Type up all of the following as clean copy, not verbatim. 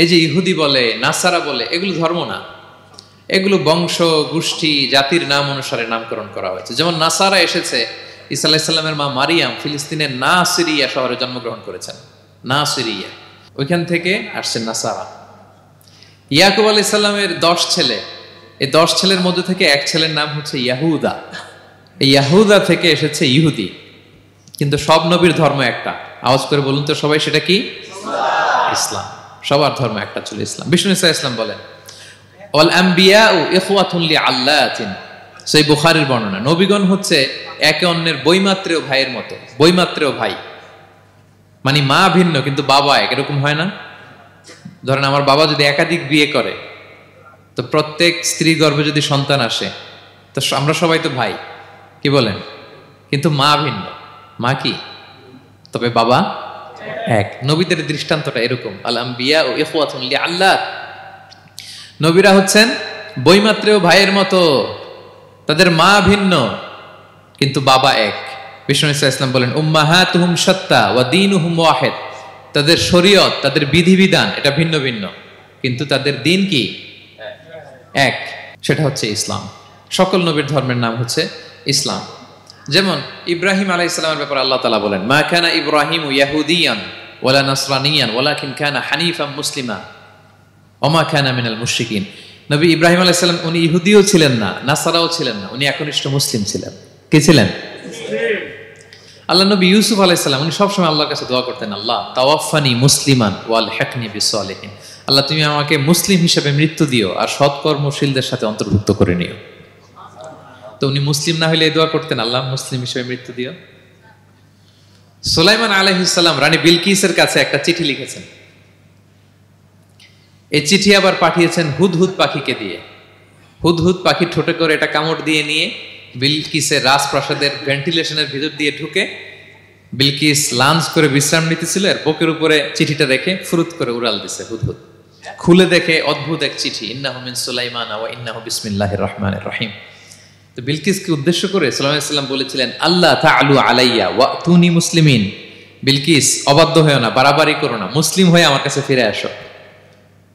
এই যে ইহুদি বলে, নাসারা বলে, এগুলো ধর্ম না, এগুলো বংশ গোষ্ঠী জাতির নাম অনুসারে নামকরণ করা হয়েছে। যেমন নাসারা এসেছে, ঈসা আলাইহিস সালামের মা মারিয়াম ফিলিস্তিনের নাসিরিয়া শহরে জন্মগ্রহণ করেছেন। নাসিরিয়া, ওইখান থেকে আসছে নাসারা। ইয়াকুব আলাইহিস সালামের 10 ছেলে, এই 10 ছেলের মধ্যে থেকে এক ছেলের নাম হচ্ছে ইয়াহুদা। এই ইয়াহুদা থেকে এসেছে ইহুদি। কিন্তু সব নবীর ধর্ম একটা। আওয়াজ করে বলুন তো সবাই, সেটা কি? ইসলাম। সবার ধর্ম একটা ছিল, ইসলাম। বিষ্ণু ইসলাম বলেন, ওয়াল আম্বিয়াউ ইখওয়াতুন লিআল্লাতিন, সেই বুখারীর বর্ণনা। নবীগণ হচ্ছে একে অন্যের বৈমাত্রেয় ভাইয়ের মতো। বৈমাত্রেয় ভাই মানে মা ভিন্ন কিন্তু বাবা এক, এরকম হয় না? ধরেন আমার বাবা যদি একাধিক বিয়ে করে, তো প্রত্যেক স্ত্রী গর্ভে যদি সন্তান আসে, তো আমরা সবাই তো ভাই, কি বলেন? কিন্তু মা ভিন্ন। মা কি? তবে বাবা এক। নবীদের দৃষ্টান্তটা এরকম, আল আম্বিয়া ও ইখওয়াতুন লিআল্লাহ। নবীরা হচ্ছেন বৈমাত্রেয় ভাইয়ের মতো, তাদের মা ভিন্ন কিন্তু বাবা এক। বিষ্ণু ইসলাম বলেন, উম্মাহাতুহুম শাত্তা ওয়া দীনুহুম ওয়াহিদ, তাদের শরীয়ত, তাদের বিধিবিধান এটা ভিন্ন ভিন্ন, কিন্তু তাদের দিন কি? এক, সেটা হচ্ছে ইসলাম। সকল নবীর ধর্মের নাম হচ্ছে ইসলাম। যেমন ইব্রাহিম আলাইহিস সালামের ব্যাপারে আল্লাহ তাআলা বলেন, মা কানা ইব্রাহিমু ইয়াহুদিয়ান ওয়ালা নাসরানিয়ান ওয়ালাকিন কানা হানিফাম মুসলিমা ওয়া মা কানা মিনাল মুশরিকিন। নবী ইব্রাহিম আলাইহিস সালাম উনি ইহুদিও ছিলেন না, নাসারাও ছিলেন না, উনি একনিষ্ঠ মুসলিম ছিলেন। কি ছিলেন? আল্লাহ নবী ইউসুফ আলাইহিস সালাম উনি সবসময় আল্লাহর কাছে দোয়া করতেন, আল্লাহ তাওয়াফানি মুসলিমান ওয়াল হিকনি বিসসালিহিন, আল্লাহ তুমি আমাকে মুসলিম হিসেবে মৃত্যু দিও আর সৎকর্মশীলদের সাথে অন্তর্ভুক্ত করে নিও। তো উনি মুসলিম না হইলে এই দোয়া করতেন, আল্লাহ মুসলিম হিসেবে মৃত্যু দিও। সুলাইমান আলাইহিস সালাম রানী বিলকিসের কাছে একটা চিঠি লিখেছেন। এই চিঠি আবার পাঠিয়েছেন হুদহুদ পাখিকে দিয়ে। হুদহুদ পাখির ঠোঁটে করে এটা কামড় দিয়ে নিয়ে বিলকিসের রাজপ্রাসাদের ভেন্টিলেশনের ভিতর দিয়ে ঢুকে বিলকিস লাঞ্চ করে বিশ্রাম নিতেছিল, এর বুকের উপরে চিঠিটা রেখে ফুরুত করে উড়াল দিছে হুদহুদ। খুলে দেখে অদ্ভুত এক চিঠি, ইন্নাহু মিন সুলাইমান ওয়া ইন্নাহু বিসমিল্লাহির রহমানির রহিম। তো বিলকিসকে উদ্দেশ্য করে সাল্লাল্লাহু আলাইহি ওয়াসাল্লাম বলেছিলেন, আল্লাহ তাআলু আলাইয়া ওয়াতুনি মুসলিমিন, বিলকিস অবাধ্য হয়ো না, বাড়াবাড়ি করো না, মুসলিম হয়ে আমার কাছে ফিরে আসো।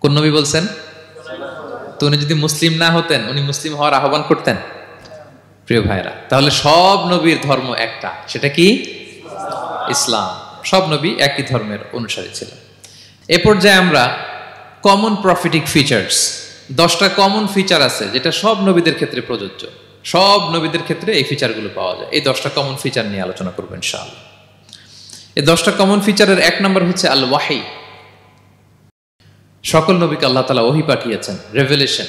কোন নবী বলছেন? তো উনি যদি মুসলিম না হতেন, উনি মুসলিম হওয়ার আহ্বান করতেন? প্রিয় ভাইরা, তাহলে সব নবীর ধর্ম একটা, সেটা কি? ইসলাম। সব নবী একই ধর্মের অনুসারী ছিলেন। এ পর্যায়ে আমরা কমন প্রফিটিক ফিচার্স, 10টা কমন ফিচার আছে যেটা সব নবীদের ক্ষেত্রে প্রযোজ্য। সব নবীদের ক্ষেত্রে এই ফিচারগুলো পাওয়া যায়। এই 10টা কমন ফিচার নিয়ে আলোচনা করব ইনশাআল্লাহ। এই 10টা কমন ফিচারের 1 নম্বর হচ্ছে আল ওয়াহি। সকল নবীকে আল্লাহ তাআলা ওহী পাঠিয়েছেন, রেভেলেশন,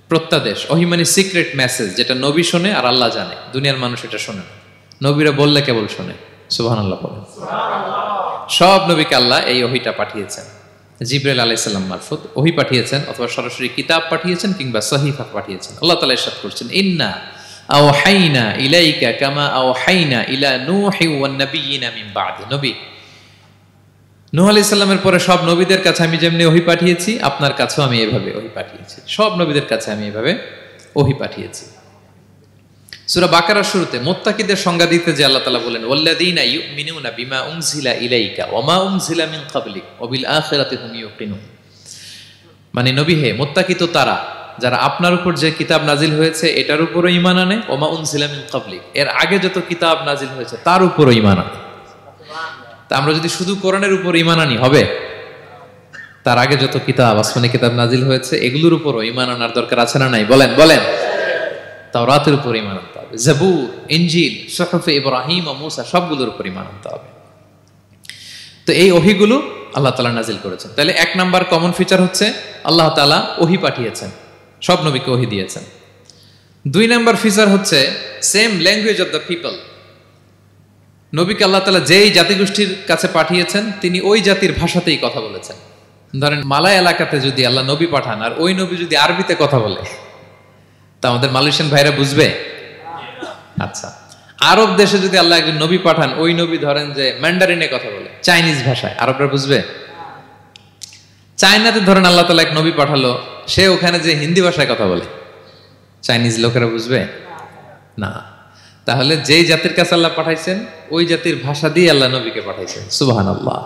প্রত্যাদেশ। ওহী মানে সিক্রেট মেসেজ, যেটা নবী শোনে আর আল্লাহ জানে, দুনিয়ার মানুষ এটা শোনে না। নবীরা বললে কেবল শোনে। সুবহানাল্লাহ বলেন। সব নবীকে আল্লাহ এই ওহীটা পাঠিয়েছেন। জিবরাইল আলাইহিস সালাম মারফত ওহী পাঠিয়েছেন, অথবা সরাসরি কিতাব পাঠিয়েছেন, কিংবা সহিফা পাঠিয়েছেন। আল্লাহ তাআলা ইরশাদ করছেন, ইন্না আওহাইনা ইলাইকা কামা আওহাইনা ইলা নূহি ওয়ান নাবিয়িনা মিন বাদি। নবী নূহ আলাইহিস সালামের পরে সব নবীদের কাছে আমি যেমনি ওহী পাঠিয়েছি, আপনার কাছেও আমি এভাবে ওহী পাঠিয়েছি। সব নবীদের কাছে আমি এভাবে ওহী পাঠিয়েছি। সূরা বাকারার শুরুতে মুত্তাকিদের সংজ্ঞা দিতে যে আল্লাহ তাআলা বলেন, ওয়াল্লাযীনা ইউমিনুনা বিমা উনজিলা ইলাইকা ওয়া মা উনজিলা মিন ক্বাবলিক ওয়া বিল আখিরাতি হুম ইউকিনুন। মানে নবী হে, মুত্তাকি তো তারা যারা আপনার উপর যে কিতাব নাজিল হয়েছে এটার উপরও ঈমান আনে, ওয়া মা উনজিলা মিন ক্বাবলিক, এর আগে যত কিতাব নাজিল হয়েছে তার উপরও ঈমান আনে। তা আমরা যদি শুধু কোরআনের উপর ঈমান আনি হবে? তার আগে যত কিতাব, আসমানি কিতাব নাজিল হয়েছে এগুলোর উপরও ঈমান আনার দরকার আছে না নাই? বলেন বলেন। তাওরাতের উপর ঈমান আনতে হবে, জাবুর, ইনজিল, সুহুফে ইব্রাহিম ও মূসা, সবগুলোর উপর ঈমান আনতে হবে। তো এই ওহীগুলো আল্লাহ তাআলা নাজিল করেছেন। তাহলে 1 নাম্বার কমন ফিচার হচ্ছে আল্লাহ তাআলা ওহী পাঠিয়েছেন, সব নবীকে ওহী দিয়েছেন। 2 নাম্বার ফিচার হচ্ছে same language of the people. নবীকে আল্লাহ তাআলা যেই জাতিগোষ্ঠীর কাছে পাঠিয়েছেন তিনি ওই জাতির ভাষাতেই কথা বলেছেন। ধরেন মালয় এলাকাতে যদি আল্লাহ নবী পাঠান আর ওই নবী যদি আরবিতে কথা বলে, তা আমাদের মালয়েশিয়ান ভাইরা বুঝবে? আচ্ছা, আরব দেশে যদি আল্লাহ একজন নবী পাঠান, ওই নবী ধরেন যে ম্যান্ডারিনে কথা বলে, চাইনিজ ভাষায়, আরবরা বুঝবে? চায়নাতে ধরেন আল্লাহ তাআলা এক নবী পাঠালো, সে ওখানে যে হিন্দি ভাষায় কথা বলে, চাইনিজ লোকেরা বুঝবে না। তাহলে যেই জাতির কাছে আল্লাহ পাঠাইছেন ওই জাতির ভাষা দিয়ে আল্লাহ নবীকে পাঠাইছেন। সুবহানাল্লাহ।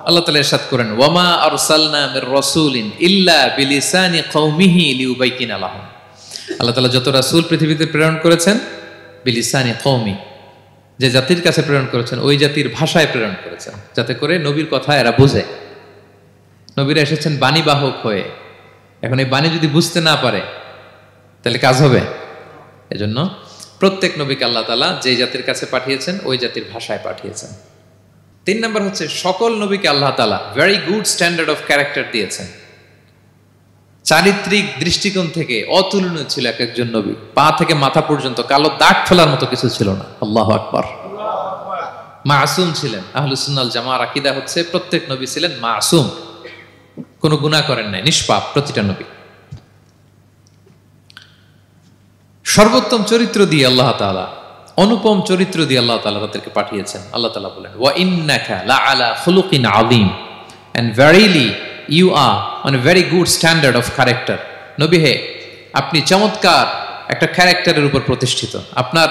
আল্লাহ তাআলা ইরশাদ করেন, ওয়ামা আরসালনা মির রাসূলিন ইল্লা বিলিসানি কওমিহি লিউবাইয়িনা লাহুম। আল্লাহ তাআলা যত রাসূল পৃথিবীতে প্রেরণ করেছেন, বিলিসানি কওমি, যে জাতির কাছে প্রেরণ করেছেন ওই জাতির ভাষায় প্রেরণ করেছেন, যাতে করে নবীর কথা এরা বুঝে। নবীরা এসেছেন বাণী বাহক হয়ে, এখন এই বাণী যদি বুঝতে না পারে তাহলে কাজ হবে। এজন্য প্রত্যেক নবীকে আল্লাহ তাআলা যে জাতির কাছে পাঠিয়েছেন ওই জাতির ভাষায় পাঠিয়েছেন। 3 নম্বর হচ্ছে সকল নবীকে আল্লাহ তাআলা very good standard of character দিয়েছেন। চারিত্রিক দৃষ্টিকোণ থেকে অতুলনীয় ছিল এক একজন নবী। পা থেকে মাথা পর্যন্ত কালো দাগ ফেলার মতো কিছু ছিল না। আল্লাহু আকবার। মাসুম ছিলেন। আহলুস সুন্নাহ ওয়াল জামাআর আকীদা হচ্ছে প্রত্যেক নবী ছিলেন মাসুম, কোনো গুনাহ করেন নাই, নিষ্পাপ প্রতিটা নবী। সর্বোত্তম চরিত্র দিয়ে আল্লাহ তাআলা, অনুপম চরিত্র দিয়ে আল্লাহ তাআলা তাদেরকে পাঠিয়েছেন। আল্লাহ তাআলা বলেন, ওয়া ইন্নাকা লাআলা খুলুকিন আযীম, and verily you are on a very good standard of character. নবী হে, আপনি চমৎকার একটা ক্যারেক্টারের উপর প্রতিষ্ঠিত। আপনার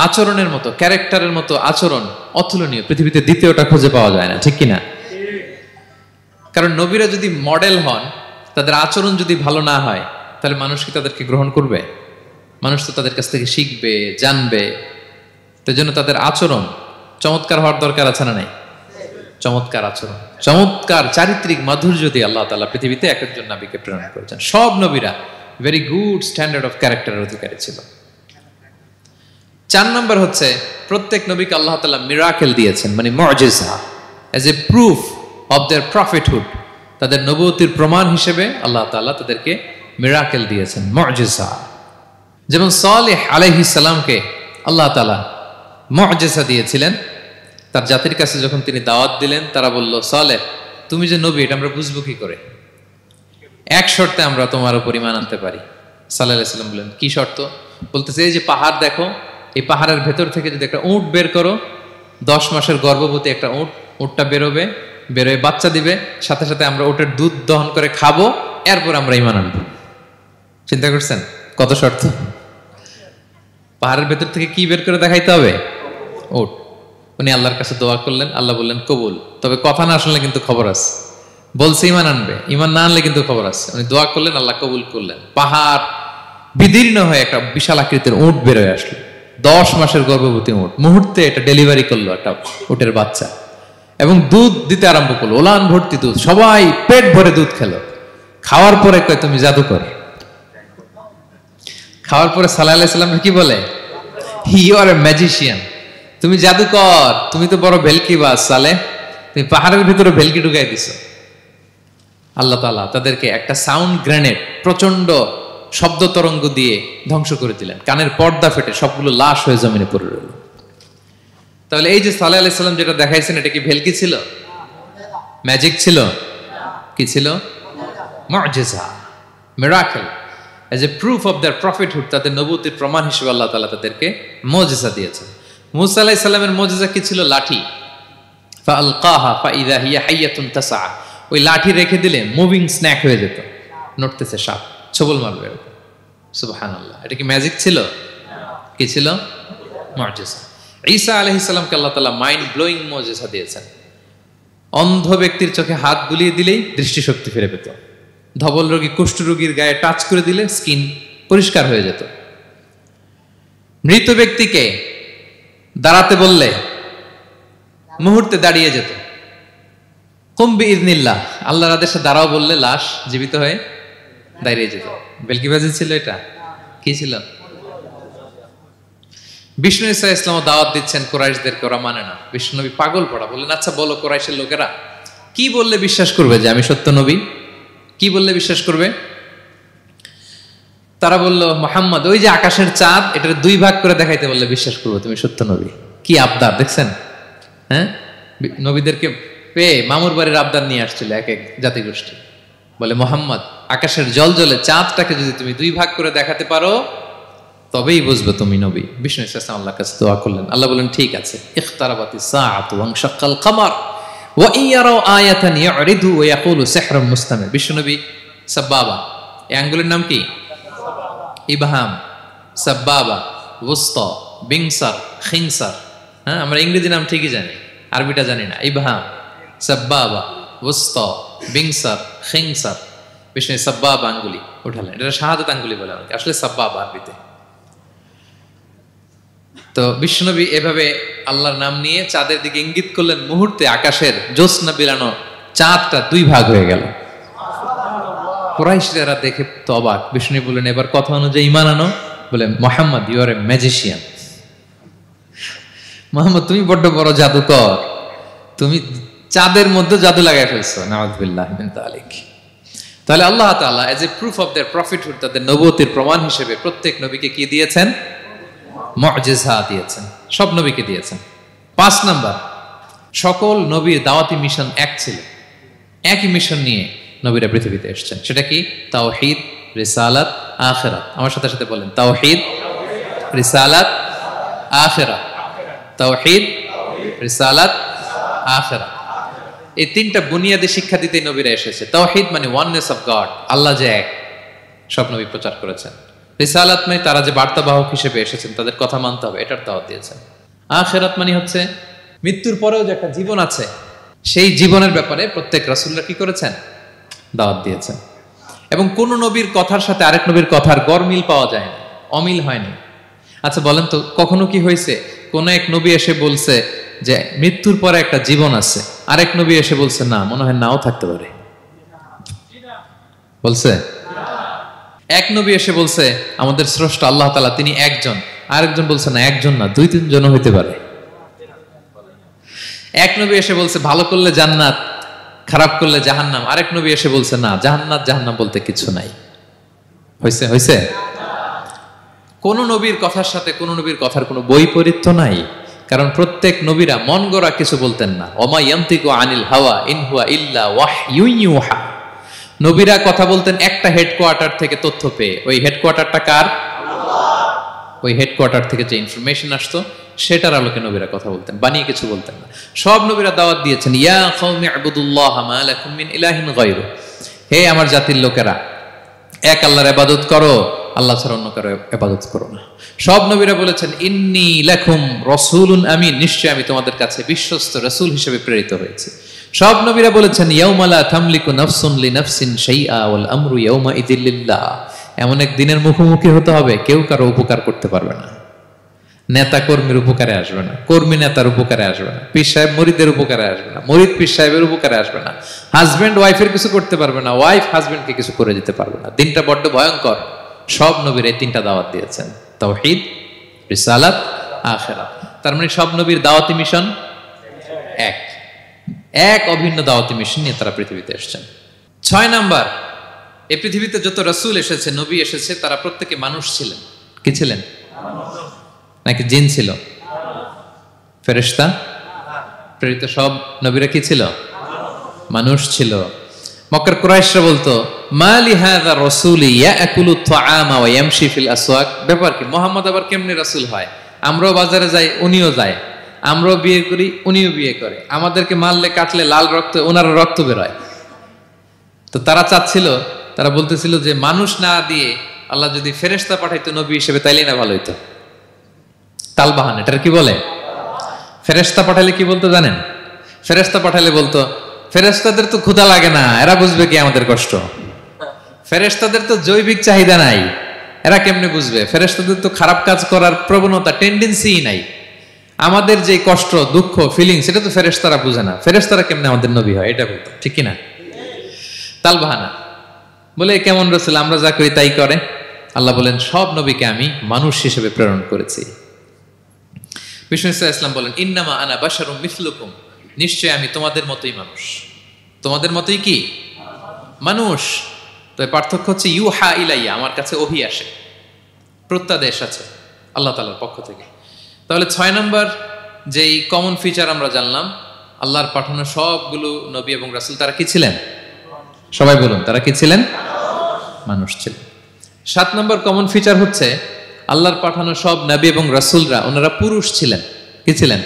আচরণের মতো, ক্যারেক্টারের মতো আচরণ অতুলনীয়, পৃথিবীতে দ্বিতীয়টা খুঁজে পাওয়া যায় না, ঠিক কিনা? কারণ নবীরা যদি মডেল হন, তাদের আচরণ যদি ভালো না হয়, তাহলে মানুষ কি তাদেরকে গ্রহণ করবে? মানুষ তো তাদের কাছ থেকে শিখবে, জানবে। তো জন্য তাদের আচরণ চমৎকার হওয়ার দরকার আছে না নাই? চমৎকার আচরণ, চমৎকার চারিত্রিক মাধুর্য দিয়ে আল্লাহ তাআলা পৃথিবীতে এক একজন নবীকে প্রেরণ করেছেন। সব নবীরা ভেরি গুড স্ট্যান্ডার্ড অফ ক্যারেক্টারের অধিকারী ছিল। 4 নম্বর হচ্ছে প্রত্যেক নবীকে আল্লাহ তাআলা মিরাকেল দিয়েছেন, মানে মুজিজা, as a proof of their prophethood. তাদের নবুয়তির প্রমাণ হিসেবে আল্লাহ তাআলা তাদেরকে মিরাকেল দিয়েছেন, মুজিজা। যেমন সালেহ আলাইহিস সালামকে আল্লাহ তাআলা মুজিজা দিয়েছিলেন। তার জাতির কাছে যখন তিনি দাওয়াত দিলেন, তারা বলল, সালেহ তুমি যে নবী এটা আমরা বুঝবো কি করে? এক শর্তে আমরা তোমার উপর ঈমান আনতে পারি। সালেহ আলাইহিস সালাম বললেন, কি শর্ত? বলতেছে, এই যে পাহাড় দেখো, এই পাহাড়ের ভেতর থেকে যদি একটা উট বের করো, 10 মাসের গর্ভবতী একটা উটটা বেরোবে, বেরোয় বাচ্চা দিবে, সাথে সাথে আমরা উটের দুধ দহন করে খাবো, এরপর আমরা ঈমান আনবো। চিন্তা করছেন কত শর্ত? পাহাড়ের ভেতর থেকে কি বের করে দেখাইতে হবে? উট। উনি আল্লাহর কাছে দোয়া করলেন, আল্লাহ বললেন কবুল, তবে কথা না শুনলে কিন্তু খবর আছে। বলছে ঈমান আনবে, ঈমান না আনলে কিন্তু খবর আছে। উনি দোয়া করলেন, আল্লাহ কবুল করলেন। পাহাড় বিদীর্ণ হয়ে একটা বিশাল আকৃতির উট বের হয়ে আসলো, 10 মাসের গর্ভবতী উট। মুহূর্তে এটা ডেলিভারি করলো একটা উটের বাচ্চা, এবং দুধ দিতে আরম্ভ করলো, ওলান ভর্তি দুধ। সবাই পেট ভরে দুধ খেলো। খাওয়ার পরে কয়, তুমি জাদুকর। খাওয়ার পরে সাল্লাল্লাহু আলাইহি সাল্লাম কি বলে? ইউ আর এ ম্যাজিশিয়ান, তুমি জাদুকর, তুমি তো বড় ভেলকিবাজ সালেহ, তুমি পাহাড়ের ভিতরে ভেলকি ঢুকাই দিছো। আল্লাহ তাআলা তাদেরকে একটা সাউন্ড গ্রেনেড, প্রচন্ড শব্দ তরঙ্গ দিয়ে ধ্বংস করে দিলেন। কানের পর্দা ফেটে সবগুলো লাশ হয়ে জমিনে পড়ে রইল। তাহলে এই যে সালেহ আলাইহিস সালাম যেটা দেখাইছেন, এটা কি ভেলকি ছিল? ম্যাজিক ছিল? কি ছিল? মুজিজা, miracle, as a proof of their prophethood. তাদের নবুয়তির প্রমাণ হিসেবে আল্লাহ তাআলা তাদেরকে মুজিজা দিয়েছেন। মূসা আলাইহিস সালামের মুজিজা কি ছিল? লাঠি। ফাআলকাহা ফাইযা হিয়া হাইয়াতুন তাসআ। ওই লাঠি রেখে দিলে মুভিং স্ন্যাক হয়ে যেত, নড়তেছে সাপ, ছবল মারবে। সুবহানাল্লাহ। এটা কি ম্যাজিক ছিল? কি ছিল? মুজিজা। ঈসা আলাইহিস সালামকে আল্লাহ তাআলা মাইন্ড ব্লোয়িং মুজিজা দিয়েছেন। অন্ধ ব্যক্তির চোখে হাত বুলিয়ে দিলেই দৃষ্টিশক্তি ফিরে পেত। ধবল রোগী, কুষ্ঠ রোগীর গায়ে টাচ করে দিলে স্কিন পরিষ্কার হয়ে যেত। মৃত ব্যক্তিকে দাঁড়াতে বললে মুহূর্তে দাঁড়িয়ে যেত। কুম বিইযনিল্লাহ, আল্লাহর আদেশে দাঁড়াও বললে লাশ জীবিত হয়ে দাঁড়িয়ে যেত। বেলকিবাজি ছিল এটা? কি ছিল? বিষ্ণু ঈসা ইসলাম দাওয়াত দিচ্ছেন কুরাইশদেরকে, ওরা মানে না। বিষ্ণুনবী পাগল পড়া, বললেন, আচ্ছা বলো কুরাইশের লোকেরা কি বললে বিশ্বাস করবে যে আমি সত্য নবী? কি বললে বিশ্বাস করবে? তারা বলল, মুহাম্মদ ওই যে আকাশের চাঁদ, এটার 2 ভাগ করে দেখাইতে বললে বিশ্বাস করবো তুমি সত্য নবী। কি আবদার দেখছেন? হ্যাঁ, নবীদেরকে পেয়ে মামুর বাড়ির আবদার নিয়ে আসছিল এক এক জাতিগোষ্ঠী। বলে, মুহাম্মদ আকাশের জল জলে চাঁদটাকে যদি তুমি 2 ভাগ করে দেখাতে পারো তবেই বুঝবে তুমি নবী। বিষ্ণু ইসলাম আল্লাহর কাছে দোয়া করলেন, আল্লাহ বলেন, ঠিক আছে। ইখতারাবাতিস সাআতু ওয়ানশাক্কাল কমার ওয়া ইয়ারাউ আয়াতান ইয়ারিদু ওয়া ইয়াকুলু সিহরুম মুস্তামির। বিশ্বনবী সাব্বাবা, এই আঙ্গুলের নাম কি? ইবহাম, সাব্বাবা, ওয়ুসতা, বিংসার, খিনসার। হ্যাঁ, আমরা ইংরেজি নাম ঠিকই জানি, আরবিটা জানি না। ইবহাম, সাব্বাবা, ওয়াসতা, বিংসার, খিংসার। বিষ্ণু সাব্বাবা আঙ্গুলি উঠালেন, এটা শাহাদাত আঙ্গুলি বলে আমাকে, আসলে সাব্বাবা আরবিতে। তো বিশ্বনবী এভাবে আল্লাহর নাম নিয়ে চাঁদের দিকে ইঙ্গিত করলেন, মুহূর্তে আকাশের জ্যোৎস্না বিলানো চাঁদটা দুই ভাগ হয়ে গেল। কুরাইশরা দেখে তো অবাক। বিষ্ণু বললেন, এবার কথা অনুযায়ী ঈমান আনো। বলে, Muhammad you are a magician. Muhammad তুমি বড্ড বড় জাদুকর, তুমি চাঁদের মধ্যে জাদু লাগাই ফেলছো। নাউযুবিল্লাহ মিন যালিক। তাহলে আল্লাহ তাআলা age a proof of their prophethood, তাদের নবুয়তের প্রমাণ হিসেবে প্রত্যেক নবীকে কি দিয়েছেন? মুজিজা দিয়েছেন, সব নবীকে দিয়েছেন। 5 নাম্বার, সকল নবীর দাওয়াতি মিশন এক ছিল, একই মিশন নিয়ে নবীরা পৃথিবীতে এসেছেন। সেটা কি? তাওহীদ, রিসালাত, আখিরাত। আমার সাথে সাথে বলেন, তাওহীদ, রিসালাত, আখিরাত। তাওহীদ, রিসালাত, আখিরাত। এই তিনটা বুনিয়াদী শিক্ষা দিতে নবীরা এসেছে। তাওহীদ মানে ওয়াননেস অফ গড, আল্লাহ যে এক, সব নবী প্রচার করেছেন। রিসালাত মানে তারা যে বার্তাবাহক হিসেবে এসেছেন, তাদের কথা মানতে হবে, এটার দাওয়াত দিয়েছেন। আখিরাত মানে হচ্ছে মৃত্যুর পরেও যে একটা জীবন আছে, সেই জীবনের ব্যাপারে প্রত্যেক রাসূলরা কি করেছেন? দাওয়াত দিয়েছেন। এবং কোন নবীর কথার সাথে আরেক নবীর কথার গরমিল পাওয়া যায় না, অমিল হয়নি। আচ্ছা বলেন তো, কখনো কি হয়েছে কোন এক নবী এসে বলছে যে মৃত্যুর পরে একটা জীবন আছে, আরেক নবী এসে বলছে না, মনে হয় নাও থাকতে পারে? বলছে? এক নবী এসে বলছে আমাদের স্রষ্টা আল্লাহ তাআলা তিনি একজন, আরেকজন বলছে না একজন না, 2-3 জন হইতে পারে। এক নবী এসে বলছে ভালো করলে জান্নাত, খারাপ করলে জাহান্নাম, আরেক নবী এসে বলছে না, জান্নাত জাহান্নাম বলতে কিছু নাই। হইছে? হইছে? কোন নবীর কথার সাথে কোন নবীর কথার কোনো বৈপরীত্য নাই, কারণ প্রত্যেক নবীরা মন গড়া কিছু বলতেন না। ওমা ইয়ান্তিকু আনিল হাওয়া ইন হুয়া ইল্লা ওয়াহয়ুন ইউহা। নবীরা কথা বলতেন একটা হেডকোয়ার্টার থেকে তথ্য পেয়ে। ওই হেডকোয়ার্টারটা কার? আল্লাহ। ওই হেডকোয়ার্টার থেকে যে ইনফরমেশন আসতো সেটার আলোকে নবীরা কথা বলতেন, বানিয়ে কিছু বলতেন না। সব নবীরা দাওয়াত দিয়েছেন, ইয়া কওমি ইবুদুল্লাহ মা লাকুম মিন ইলাহিন গায়রু। হে আমার জাতির লোকেরা, এক আল্লাহর ইবাদত করো, আল্লাহ ছাড়া অন্য কারো ইবাদত করো না। সব নবীরা বলেছেন ইন্নী লাকুম রাসূলুন আমিন, নিশ্চয় আমি তোমাদের কাছে বিশ্বস্ত রাসূল হিসেবে প্রেরিত হয়েছি। সব নবীরা বলেছেন ইয়াউমা লা তামলিকু নাফসুন লিনাফসিন শাইআ ওয়াল আমরু ইয়াউমা ইযিল লিল্লাহ। এমন এক দিনের মুখোমুখি হতে হবে কেউ কারো উপকার করতে পারবে না। নেতা কর্মীর উপকারে আসবে না, কর্মী নেতার উপকারে আসবে না, পীর সাহেব মুরিদের উপকারে আসবে না, মুরিদ পীর সাহেবের উপকারে আসবে না, হাজবেন্ড ওয়াইফের কিছু করতে পারবে না, ওয়াইফ হাজবেন্ডকে কিছু করে দিতে পারবে না। দিনটা বড্ড ভয়ঙ্কর। সব নবীর এই তিনটা দাওয়াত দিয়েছেন, তাওহীদ, রিসালাত, আখিরাত। তার মানে সব নবীর দাওয়াতি মিশন এক, এক অভিন্ন দাওয়াতি মিশন নিয়ে তারা পৃথিবীতে এসেছেন। 6 নাম্বার, এই পৃথিবীতে যত রাসূল এসেছে, নবী এসেছে, তারা প্রত্যেকে মানুষ ছিলেন। কি ছিলেন? নাকি জিন ছিল? ফেরেশতা? প্রেরিত সব নবীরা কি ছিল? মানুষ ছিল। মক্কার কুরাইশরা বলতো মা লিহাযা রাসূলি ইয়াকুলু আত-তাআমা ওয়া ইয়ামশি ফিল আসওয়াক। ব্যাপার কি, মুহাম্মদ আবার কেমনে রাসূল হয়? আমরাও বাজারে যাই, উনিও যায়, আমরাও বিয়ে করি, উনিও বিয়ে করে, আমাদেরকে মারলে কাটলে লাল রক্ত, ওনারও রক্ত বের হয়। তো তারা চাচ্ছিল, তারা বলতেছিল যে মানুষ না দিয়ে আল্লাহ যদি ফেরেশতা পাঠাইতো নবী হিসেবে, তাইলে না ভালো হইতো। তালবাহান, এটার কি বলে? ফেরেশতা পাঠালে কি বলতো জানেন? ফেরেশতা পাঠালে বলতো ফেরেশতাদের তো ক্ষুধা লাগে না, এরা বুঝবে কি আমাদের কষ্ট? ফেরেশতাদের তো জৈবিক চাহিদা নাই, এরা কেমনে বুঝবে? ফেরেশতাদের তো খারাপ কাজ করার প্রবণতা, টেন্ডেন্সি নাই। আমাদের যে কষ্ট, দুঃখ, ফিলিংস, সেটা তো ফেরেশতারা বুঝে না। ফেরেশতারা কেমনে আমাদের নবী হয়? এটা বলতো, ঠিক কিনা? তালবাহানা বলে কেমন রাসূল, আমরা যা করি তাই করে। আল্লাহ বলেন সব নবীকে আমি মানুষ হিসেবে প্রেরণ করেছি। বিষ্ণু ইসলাম বলেন ইন্নামা আনা বাশারুম মিসলুকুম, নিশ্চয় আমি তোমাদের মতোই মানুষ। তোমাদের মতোই কি মানুষ। তো পার্থক্য হচ্ছে ইউহা ইলাইয়া, আমার কাছে ওহী আসে, প্রত্যাদেশ আছে আল্লাহ তাআলার পক্ষ থেকে। তাহলে 6 নম্বর যেই কমন ফিচার আমরা জানলাম, আল্লাহর পাঠানো সবগুলো নবী এবং রাসূল তারা কি ছিলেন? সবাই বলুন, তারা কি ছিলেন? মানুষ ছিলেন। 7 নম্বর কমন ফিচার হচ্ছে আল্লাহর পাঠানো সব নবী এবং রাসূলরা ওনারা পুরুষ ছিলেন। কি ছিলেন?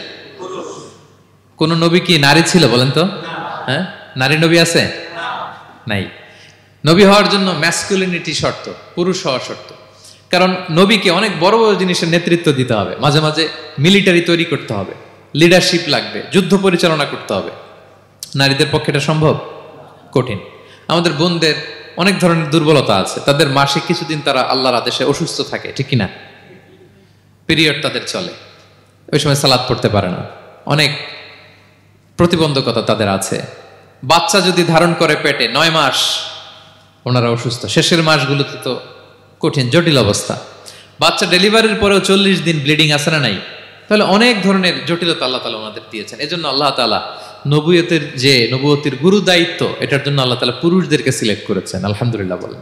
কোন নবী কি নারী ছিল বলেন তো? হ্যাঁ, নারী নবী আছে? নাই। নবী হওয়ার জন্য ম্যাসকুলিনিটি শর্ত, পুরুষ হওয়া শর্ত। কারণ নবীকে অনেক বড় বড় জিনিসের নেতৃত্ব দিতে হবে, মাঝে মাঝে মিলিটারি তৈরি করতে হবে, লিডারশিপ লাগবে, যুদ্ধ পরিচালনা করতে হবে। নারীদের পক্ষে এটা সম্ভব? কঠিন। আমাদের বোনদের অনেক ধরনের দুর্বলতা আছে, তাদের মাসে কিছুদিন তারা আল্লাহর আদেশে অসুস্থ থাকে, ঠিক কিনা? পিরিয়ড তাদের চলে, ওই সময় সালাত পড়তে পারে না, অনেক প্রতিবন্ধকতা তাদের আছে। বাচ্চা যদি ধারণ করে পেটে 9 মাস, ওনারা অসুস্থ। শেষের মাসগুলোতে তো কঠিন, জটিল অবস্থা। বাচ্চা ডেলিভারির পরেও 40 দিন ব্লিডিং আছে না নাই? তাহলে অনেক ধরনের জটিলতা আল্লাহ তাআলা ওনাদের দিয়েছেন। এজন্য আল্লাহ তাআলা নবুয়তের গুরু দায়িত্ব, এটার জন্য আল্লাহ তাআলা পুরুষদেরকে সিলেক্ট করেছেন। আলহামদুলিল্লাহ বলেন।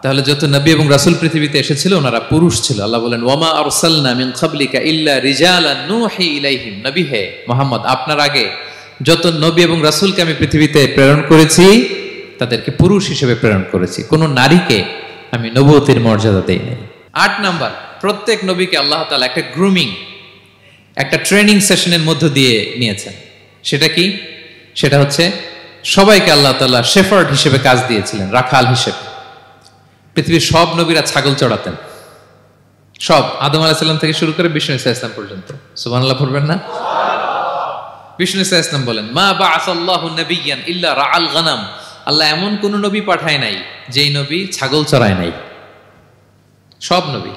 তাহলে যত নবী এবং রাসূল পৃথিবীতে এসেছিল ওনারা পুরুষ ছিল। আল্লাহ বলেন, ওয়ামা আরসালনা মিন ক্বাবলিকা ইল্লা রিজালান নূহি ইলাইহিম। নবী হে মুহাম্মদ, আপনার আগে যত নবী এবং রাসূলকে আমি পৃথিবীতে প্রেরণ করেছি তাদেরকে পুরুষ হিসেবে প্রেরণ করেছি, কোনো নারীকে আমি নবুয়তের মর্যাদা দেই নাই। 8 নাম্বার, প্রত্যেক নবীকে আল্লাহ তাআলা একটা গ্রুমিং, একটা ট্রেনিং সেশনের মধ্য দিয়ে নিয়েছেন। সেটা কি? সেটা হচ্ছে সবাইকে আল্লাহ তাআলা শেফার্ড হিসেবে কাজ দিয়েছিলেন, রাখাল হিসেবে। পৃথিবীর সব নবীরা ছাগল চড়াতেন, সব, আদম আলাইহিস সালাম থেকে শুরু করে বিষ্ণু ইসা ইসলাম পর্যন্ত। সুবহানাল্লাহ পড়বেন না? বিষ্ণু ইসা ইসলাম বলেন, মা বাআসাল্লাহু নাবিয়্যান ইল্লা রাআল গানাম। আল্লাহ এমন কোন নবী পাঠায় নাই যেই নবী ছাগল চড়ায় নাই, সব নবী।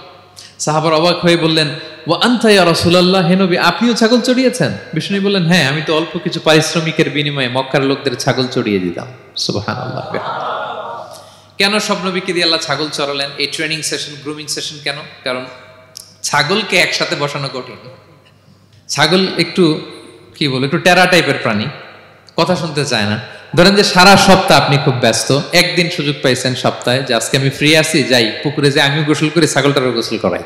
সাহাবার অবাক হয়ে বললেন, ওয়া আনতা ইয়া রাসূলুল্লাহ, হে নবী আপনিও ছাগল চড়িয়েছেন? বিষ্ণু বললেন, হ্যাঁ, আমি তো অল্প কিছু পারিশ্রমিকের বিনিময়ে মক্কার লোকদের ছাগল চড়িয়ে দিতাম। সুবহানাল্লাহ। কেন সব নবীকে দিয়ে আল্লাহ ছাগল চড়ালেন? এই ট্রেনিং সেশন, গ্রুমিং সেশন কেন? কারণ ছাগলকে একসাথে বসানো কঠিন। ছাগল একটু কি বলে, একটু টেরা টাইপের প্রাণী, কথা শুনতে চায় না। ধরেন যে সারা সপ্তাহ আপনি খুব ব্যস্ত, একদিন সুযোগ পাইছেন সপ্তাহে যে আজকে আমি ফ্রি আছি, যাই পুকুরে যে আমিও গোসল করি, ছাগলটারও গোসল করাই।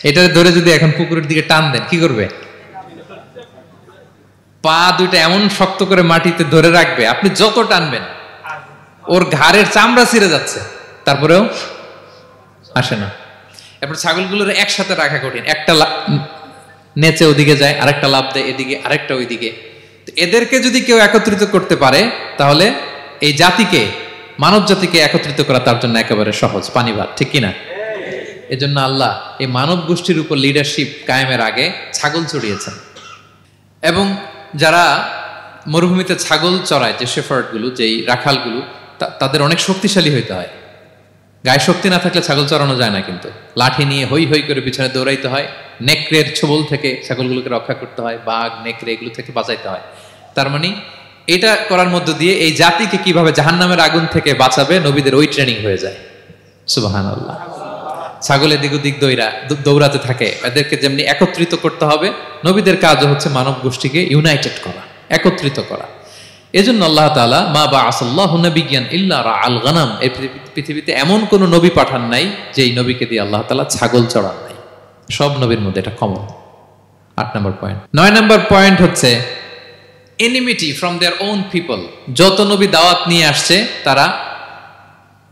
এটা ধরে যদি এখন পুকুরের দিকে টান দেন, কি করবে? পা দুইটা এমন শক্ত করে মাটিতে ধরে রাখবে, আপনি যত টানবেন ওর ঘাড়ের চামড়া ছিঁড়ে যাচ্ছে, তারপরেও আসে না। এরপর ছাগলগুলোর একসাথে রাখা কঠিন, একটা নেচে ওদিকে যায়, আরেকটা লাফ দেয় এদিকে, আরেকটা ওইদিকে। এদেরকে যদি কেউ একত্রিত করতে পারে তাহলে এই জাতিকে, মানব জাতিকে একত্রিত করা তার জন্য একেবারে সহজ, পানি ভাত, ঠিক কিনা? এজন্য আল্লাহ এই মানব গোষ্ঠীর উপর লিডারশিপ কায়েমের আগে ছাগল চড়িয়েছেন। এবং যারা মরুভূমিতে ছাগল চড়ায়, যে শেফার্ডগুলো, যেই রাখালগুলো, তাদের অনেক শক্তিশালী হইতে হয়। গায়ে শক্তি না থাকলে ছাগল চড়ানো যায় না, কিন্তু লাঠি নিয়ে হই হই করে পিছনে দৌড়াইতে হয়, নেকড়ের ছোবল থেকে ছাগলগুলোকে রক্ষা করতে হয়, বাঘ নেকড়ে এগুলো থেকে বাঁচাইতে হয়। তার মানে এটা করার মধ্য দিয়ে এই জাতিকে কিভাবে জাহান্নামের আগুন থেকে বাঁচাবে, নবীদের ওই ট্রেনিং হয়ে যায়। সুবহানাল্লাহ। ছাগল এদিক ওদিক দৌড়াতে থাকে, এদেরকে যেমনি একত্রিত করতে হবে, নবীদের কাজও হচ্ছে মানব গোষ্ঠীকে ইউনাইটেড করা, একত্রিত করা। এজন্য আল্লাহ তাআলা মা বাআসাল্লাহু নাবিয়্যান ইল্লা রাআল গানাম, এই পৃথিবীতে এমন কোন নবী পাঠান নাই যেই নবীকে দিয়ে আল্লাহ তাআলা ছাগল চড়ান নাই। সব নবীর মধ্যে এটা কমন। 8 নম্বর পয়েন্ট। 9 নম্বর পয়েন্ট হচ্ছে enmity from their own people. যত নবী দাওয়াত নিয়ে আসছে তারা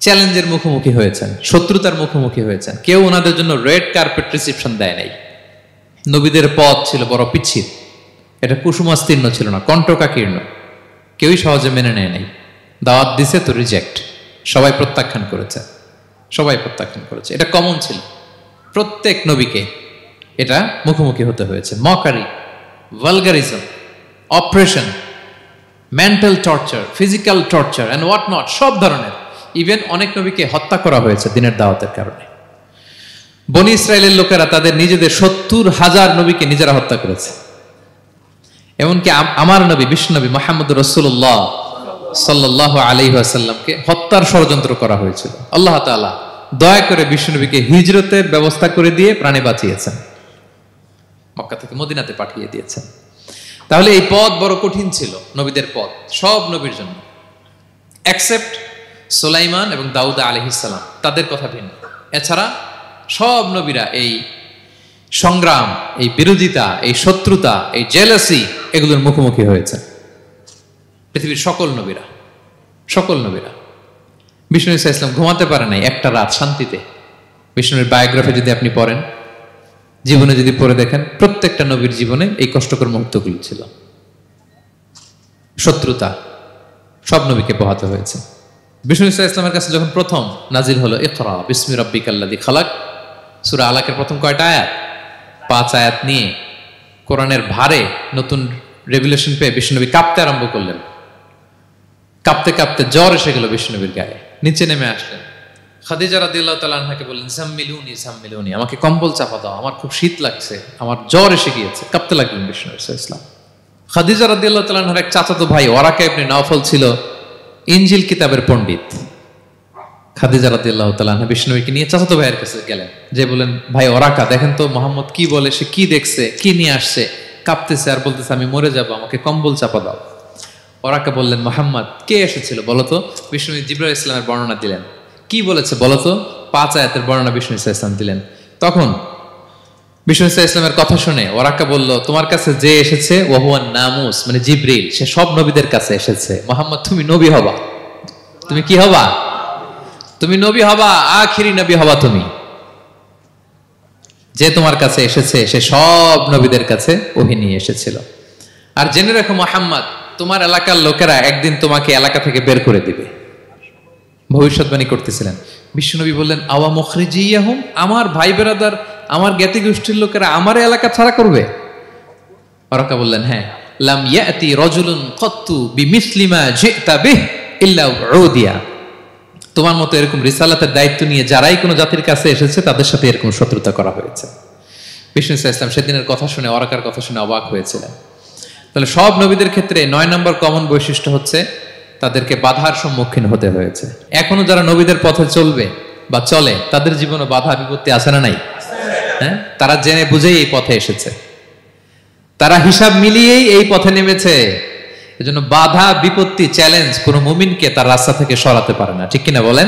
চ্যালেঞ্জের মুখোমুখি হয়েছেন, শত্রুতার মুখোমুখি হয়েছেন। কেউ ওনাদের জন্য রেড কার্পেট রিসেপশন দেয় নাই। নবীদের পথ ছিল বড় পিচ্ছিল, এটা কুসুমাস্তীর্ণ ছিল না, কণ্টকাকীর্ণ। কেউই সহজে মেনে নেয় নাই। দাওয়াত দিছে তো রিজেক্ট, সবাই প্রত্যাখ্যান করেছে, সবাই প্রত্যাখ্যান করেছে। এটা কমন ছিল, প্রত্যেক নবীকে এটা মুখোমুখি হতে হয়েছে। Mockery, vulgarism, operation, mental torture, physical torture and what not, সব ধরনের। ইভেন অনেক নবীকে হত্যা করা হয়েছে দিনের দাওয়াতের কারণে। বনি ইসরায়েলের লোকেরা তাদের নিজেদের 70,000 নবীকে নিজেরা হত্যা করেছে। এমনকি আমার নবী বিশ্বনবী মুহাম্মদ রাসূলুল্লাহ সাল্লাল্লাহু আলাইহি ওয়াসাল্লামকে হত্যার ষড়যন্ত্র করা হয়েছিল। আল্লাহ তাআলা দয়া করে বিশ্বনবীকে হিজরতের ব্যবস্থা করে দিয়ে প্রাণে বাঁচিয়েছেন, মক্কা থেকে মদিনাতে পাঠিয়ে দিয়েছেন। তাহলে এই পথ বড় কঠিন ছিল, নবীদের পথ, সব নবীর জন্য, এক্সেপ্ট সুলাইমান এবং দাউদ আলাইহিস সালাম, তাদের কথা ভিন্ন। এছাড়া সব নবীরা এই সংগ্রাম, এই বিরোধিতা, এই শত্রুতা, এই জেলাসি, এগুলোর মুখোমুখি হয়েছে পৃথিবীর সকল নবীরা, সকল নবীরা। বিষ্ণু ইসা ইসলাম ঘুমাতে পারে নাই একটা রাত শান্তিতে। বিষ্ণুর বায়োগ্রাফি যদি আপনি পড়েন, জীবনে যদি পড়ে দেখেন, প্রত্যেকটা নবীর জীবনে এই কষ্টকর মুহূর্তগুলো ছিল। শত্রুতা সব নবীকে পোহাতে হয়েছে। বিষ্ণু ইসা ইসলামের কাছে যখন প্রথম নাজিল হলো ইকরা বিসমি রাব্বিকাল্লাযী খালাক, সূরা আলাকের প্রথম কয়টা আয়াত? 5 আয়াত নিয়ে কোরআনের ভারে নতুন রেভুলেশন পেয়ে বিষ্ণুনবী কাঁপতে আরম্ভ করলেন। কাঁপতে কাঁপতে জ্বর এসে গেল বিষ্ণুনবীর গায়ে, নিচে নেমে আসলেন। খাদিজা রাদিয়াল্লাহু তাআলা আনহাকে বললেন, জাম্মিলুনি জাম্মিলুনি, আমাকে কম্বল চাপা দাও, আমার খুব শীত লাগছে, আমার জ্বর এসে গিয়েছে। কাঁপতে লাগলেন বিষ্ণু সাল্লাল্লাহু আলাইহি ওয়াসাল্লাম। খাদিজা রাদিয়াল্লাহু তাআলা আনহার এক চাচাতো ভাই ওরাকা ইবনে নওফল ছিল ইনজিল কিতাবের পণ্ডিত। খাদিজা রাদিয়াল্লাহু তাআলা আনহা বিষ্ণুনবীকে নিয়ে চাচাতো ভাইয়ের কাছে গেলেন, যে বলেন, ভাই ওরাকা, দেখেন তো মুহাম্মদ কি বলে, সে কি দেখছে, কি নিয়ে আসছে, কাঁপতেছে আর বলতেছে আমি মরে যাব, আমাকে কম্বল চাপা দাও। ওরাকা বললেন, মুহাম্মদ কে এসেছিল বলতো? বিষ্ণুনবী জিবরাইল ইসলামের বর্ণনা দিলেন। কি বলেছে বলতো? 5 আয়াতের বর্ণনা বিষ্ণু ইসলাম দিলেন। তখন বিষ্ণু ইসলামের কথা শুনে ওরাকা বলল, তোমার কাছে যে এসেছে ওহুয়ান নামুস, মানে জিবরিল, সে সব নবীদের কাছে এসেছে। মুহাম্মদ তুমি নবী হবা, তুমি কি হবা? তুমি নবী হবা, আখিরি নবী হবা তুমি। যে তোমার কাছে এসেছে সে সব নবীদের কাছে ওহী নিয়ে এসেছিল। আর জেনে রাখো মুহাম্মদ, তোমার এলাকার লোকেরা একদিন তোমাকে এলাকা থেকে বের করে দিবে। ভবিষ্যৎবাণী করতেছিলেন। বিশ্বনবী বললেন, আওয়া মুখরিজিয়াহুম, আমার ভাই বেরাদার, আমার জ্ঞাতি গোষ্ঠীর লোকেরা আমার এলাকা ছাড়া করবে? ওরাকা বললেন, হ্যাঁ। লাম ইয়াতি রাজুলুন ক্বাত্তু বিমিসলি মা জিতা বিহি ইল্লা উদিয়া, তোমার মতো এরকম রিসালাতের দায়িত্ব নিয়ে যারাই কোনো জাতির কাছে এসেছে তাদের সাথে এরকম শত্রুতা করা হয়েছে। বিষ্ণু ইসলাম সেদিনের কথা শুনে, ওরাকার কথা শুনে অবাক হয়েছিলেন। তাহলে সব নবীদের ক্ষেত্রে 9 নম্বর কমন বৈশিষ্ট্য হচ্ছে তাদেরকে বাধার সম্মুখীন হতে হয়েছে। এখনো যারা নবীদের পথে চলবে বা চলে, তাদের জীবনে বাধা বিপত্তি আছে না নাই? হ্যাঁ, তারা জেনে বুঝেই এই পথে এসেছে, তারা হিসাব মিলিয়েই এই পথে নেমেছে। এজন্য বাধা বিপত্তি চ্যালেঞ্জ কোন মুমিনকে তার রাস্তা থেকে সরাতে পারে না, ঠিক কিনা বলেন?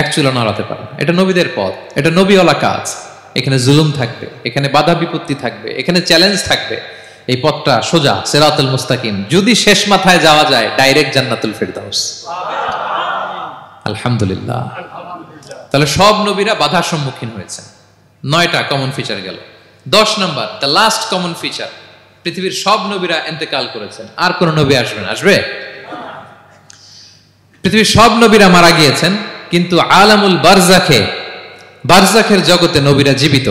এক চুলো নড়াতে পারে না। এটা নবীদের পথ, এটা নবীওয়ালা কাজ। এখানে জুলুম থাকবে, এখানে বাধা বিপত্তি থাকবে, এখানে চ্যালেঞ্জ থাকবে। এই পথটা সোজা, সিরাতুল মুস্তাকিম। যদি শেষ মাথায় যাওয়া যায়, ডাইরেক্ট জান্নাতুল ফিরদাউস। আলহামদুলিল্লাহ। তাহলে সব নবীরা বাধার সম্মুখীন হয়েছে। 9টা কমন ফিচার গেল। 10 নম্বর, দ্য লাস্ট কমন ফিচার, পৃথিবীর সব নবীরা ইন্তেকাল করেছেন, আর কোন নবী আসবে না। আসবে? পৃথিবীর সব নবীরা মারা গিয়েছেন, কিন্তু আলামুল বারজাখে, বারজাখের জগতে নবীরা জীবিত।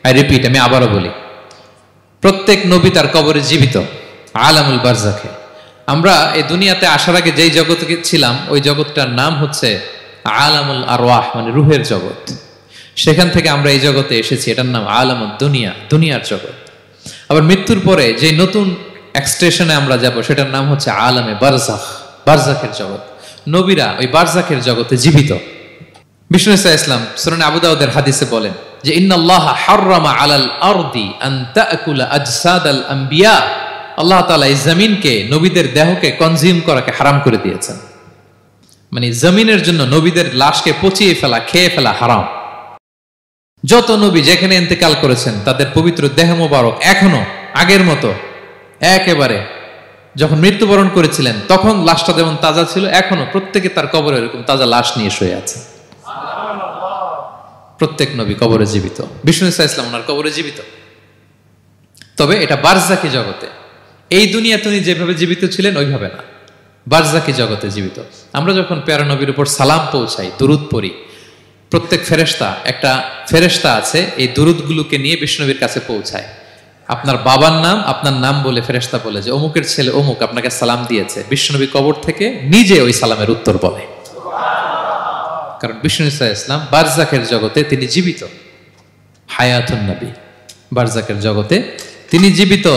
আই রিপিট, আমি আবারও বলি, প্রত্যেক নবী তার কবরে জীবিত। আলামুল বারজাখে। আমরা এই দুনিয়াতে আসার আগে যেই জগতে ছিলাম, ওই জগৎটার নাম হচ্ছে আলামুল আরওয়াহ, মানে রুহের জগৎ। সেখান থেকে আমরা এই জগতে এসেছি, এটার নাম আলামুদ দুনিয়া, দুনিয়ার জগৎ। আবার মৃত্যুর পরে যে নতুন এক্সটেশনে আমরা যাব, সেটার নাম হচ্ছে আলামে বারজাখ, বারজাখের জগৎ। নবীরা ওই বারজাখের জগতে জীবিত। বিষ্ণু ইসলাম সুনান আবু দাউদের হাদিসে বলেন যে, ইন্নাল্লাহা হাররামা আলাল আরদি আন তাকুলা আজসাদাল আম্বিয়া, আল্লাহ তাআলা এই জমিনকে, নবীদের দেহকে কনজিউম করাকে হারাম করে দিয়েছেন। মানে জমিনের জন্য নবীদের লাশকে পচিয়ে ফেলা, খেয়ে ফেলা হারাম। যত নবী যেখানে ইন্তেকাল করেছেন, তাদের পবিত্র দেহ মোবারক এখনো আগের মতো একেবারে যখন মৃত্যুবরণ করেছিলেন তখন লাশটা যেমন তাজা ছিল, এখনো প্রত্যেকে তার কবরে এরকম তাজা লাশ নিয়ে শুয়ে আছে। প্রত্যেক নবী কবরে জীবিত। বিষ্ণু ইসলাম ওনার কবরে জীবিত। তবে এটা বারজাকি জগতে। এই দুনিয়া তিনি যেভাবে জীবিত ছিলেন ওইভাবে না, বারজাকি জগতে জীবিত। আমরা যখন প্যারা নবীর উপর সালাম পৌঁছাই, দুরুদ পড়ি, প্রত্যেক ফেরেশতা, একটা ফেরেশতা আছে এই দুরুদগুলোকে নিয়ে বিষ্ণুনবীর কাছে পৌঁছায়। আপনার বাবার নাম, আপনার নাম বলে ফেরেশতা বলে যে অমুকের ছেলে অমুক আপনাকে সালাম দিয়েছে। বিষ্ণুনবী কবর থেকে নিজে ওই সালামের উত্তর বলে, কারণ বিষ্ণু ইসলাম বারজাকের জগতে তিনি জীবিত। হায়াতুন নবী, বারজাকের জগতে তিনি জীবিত।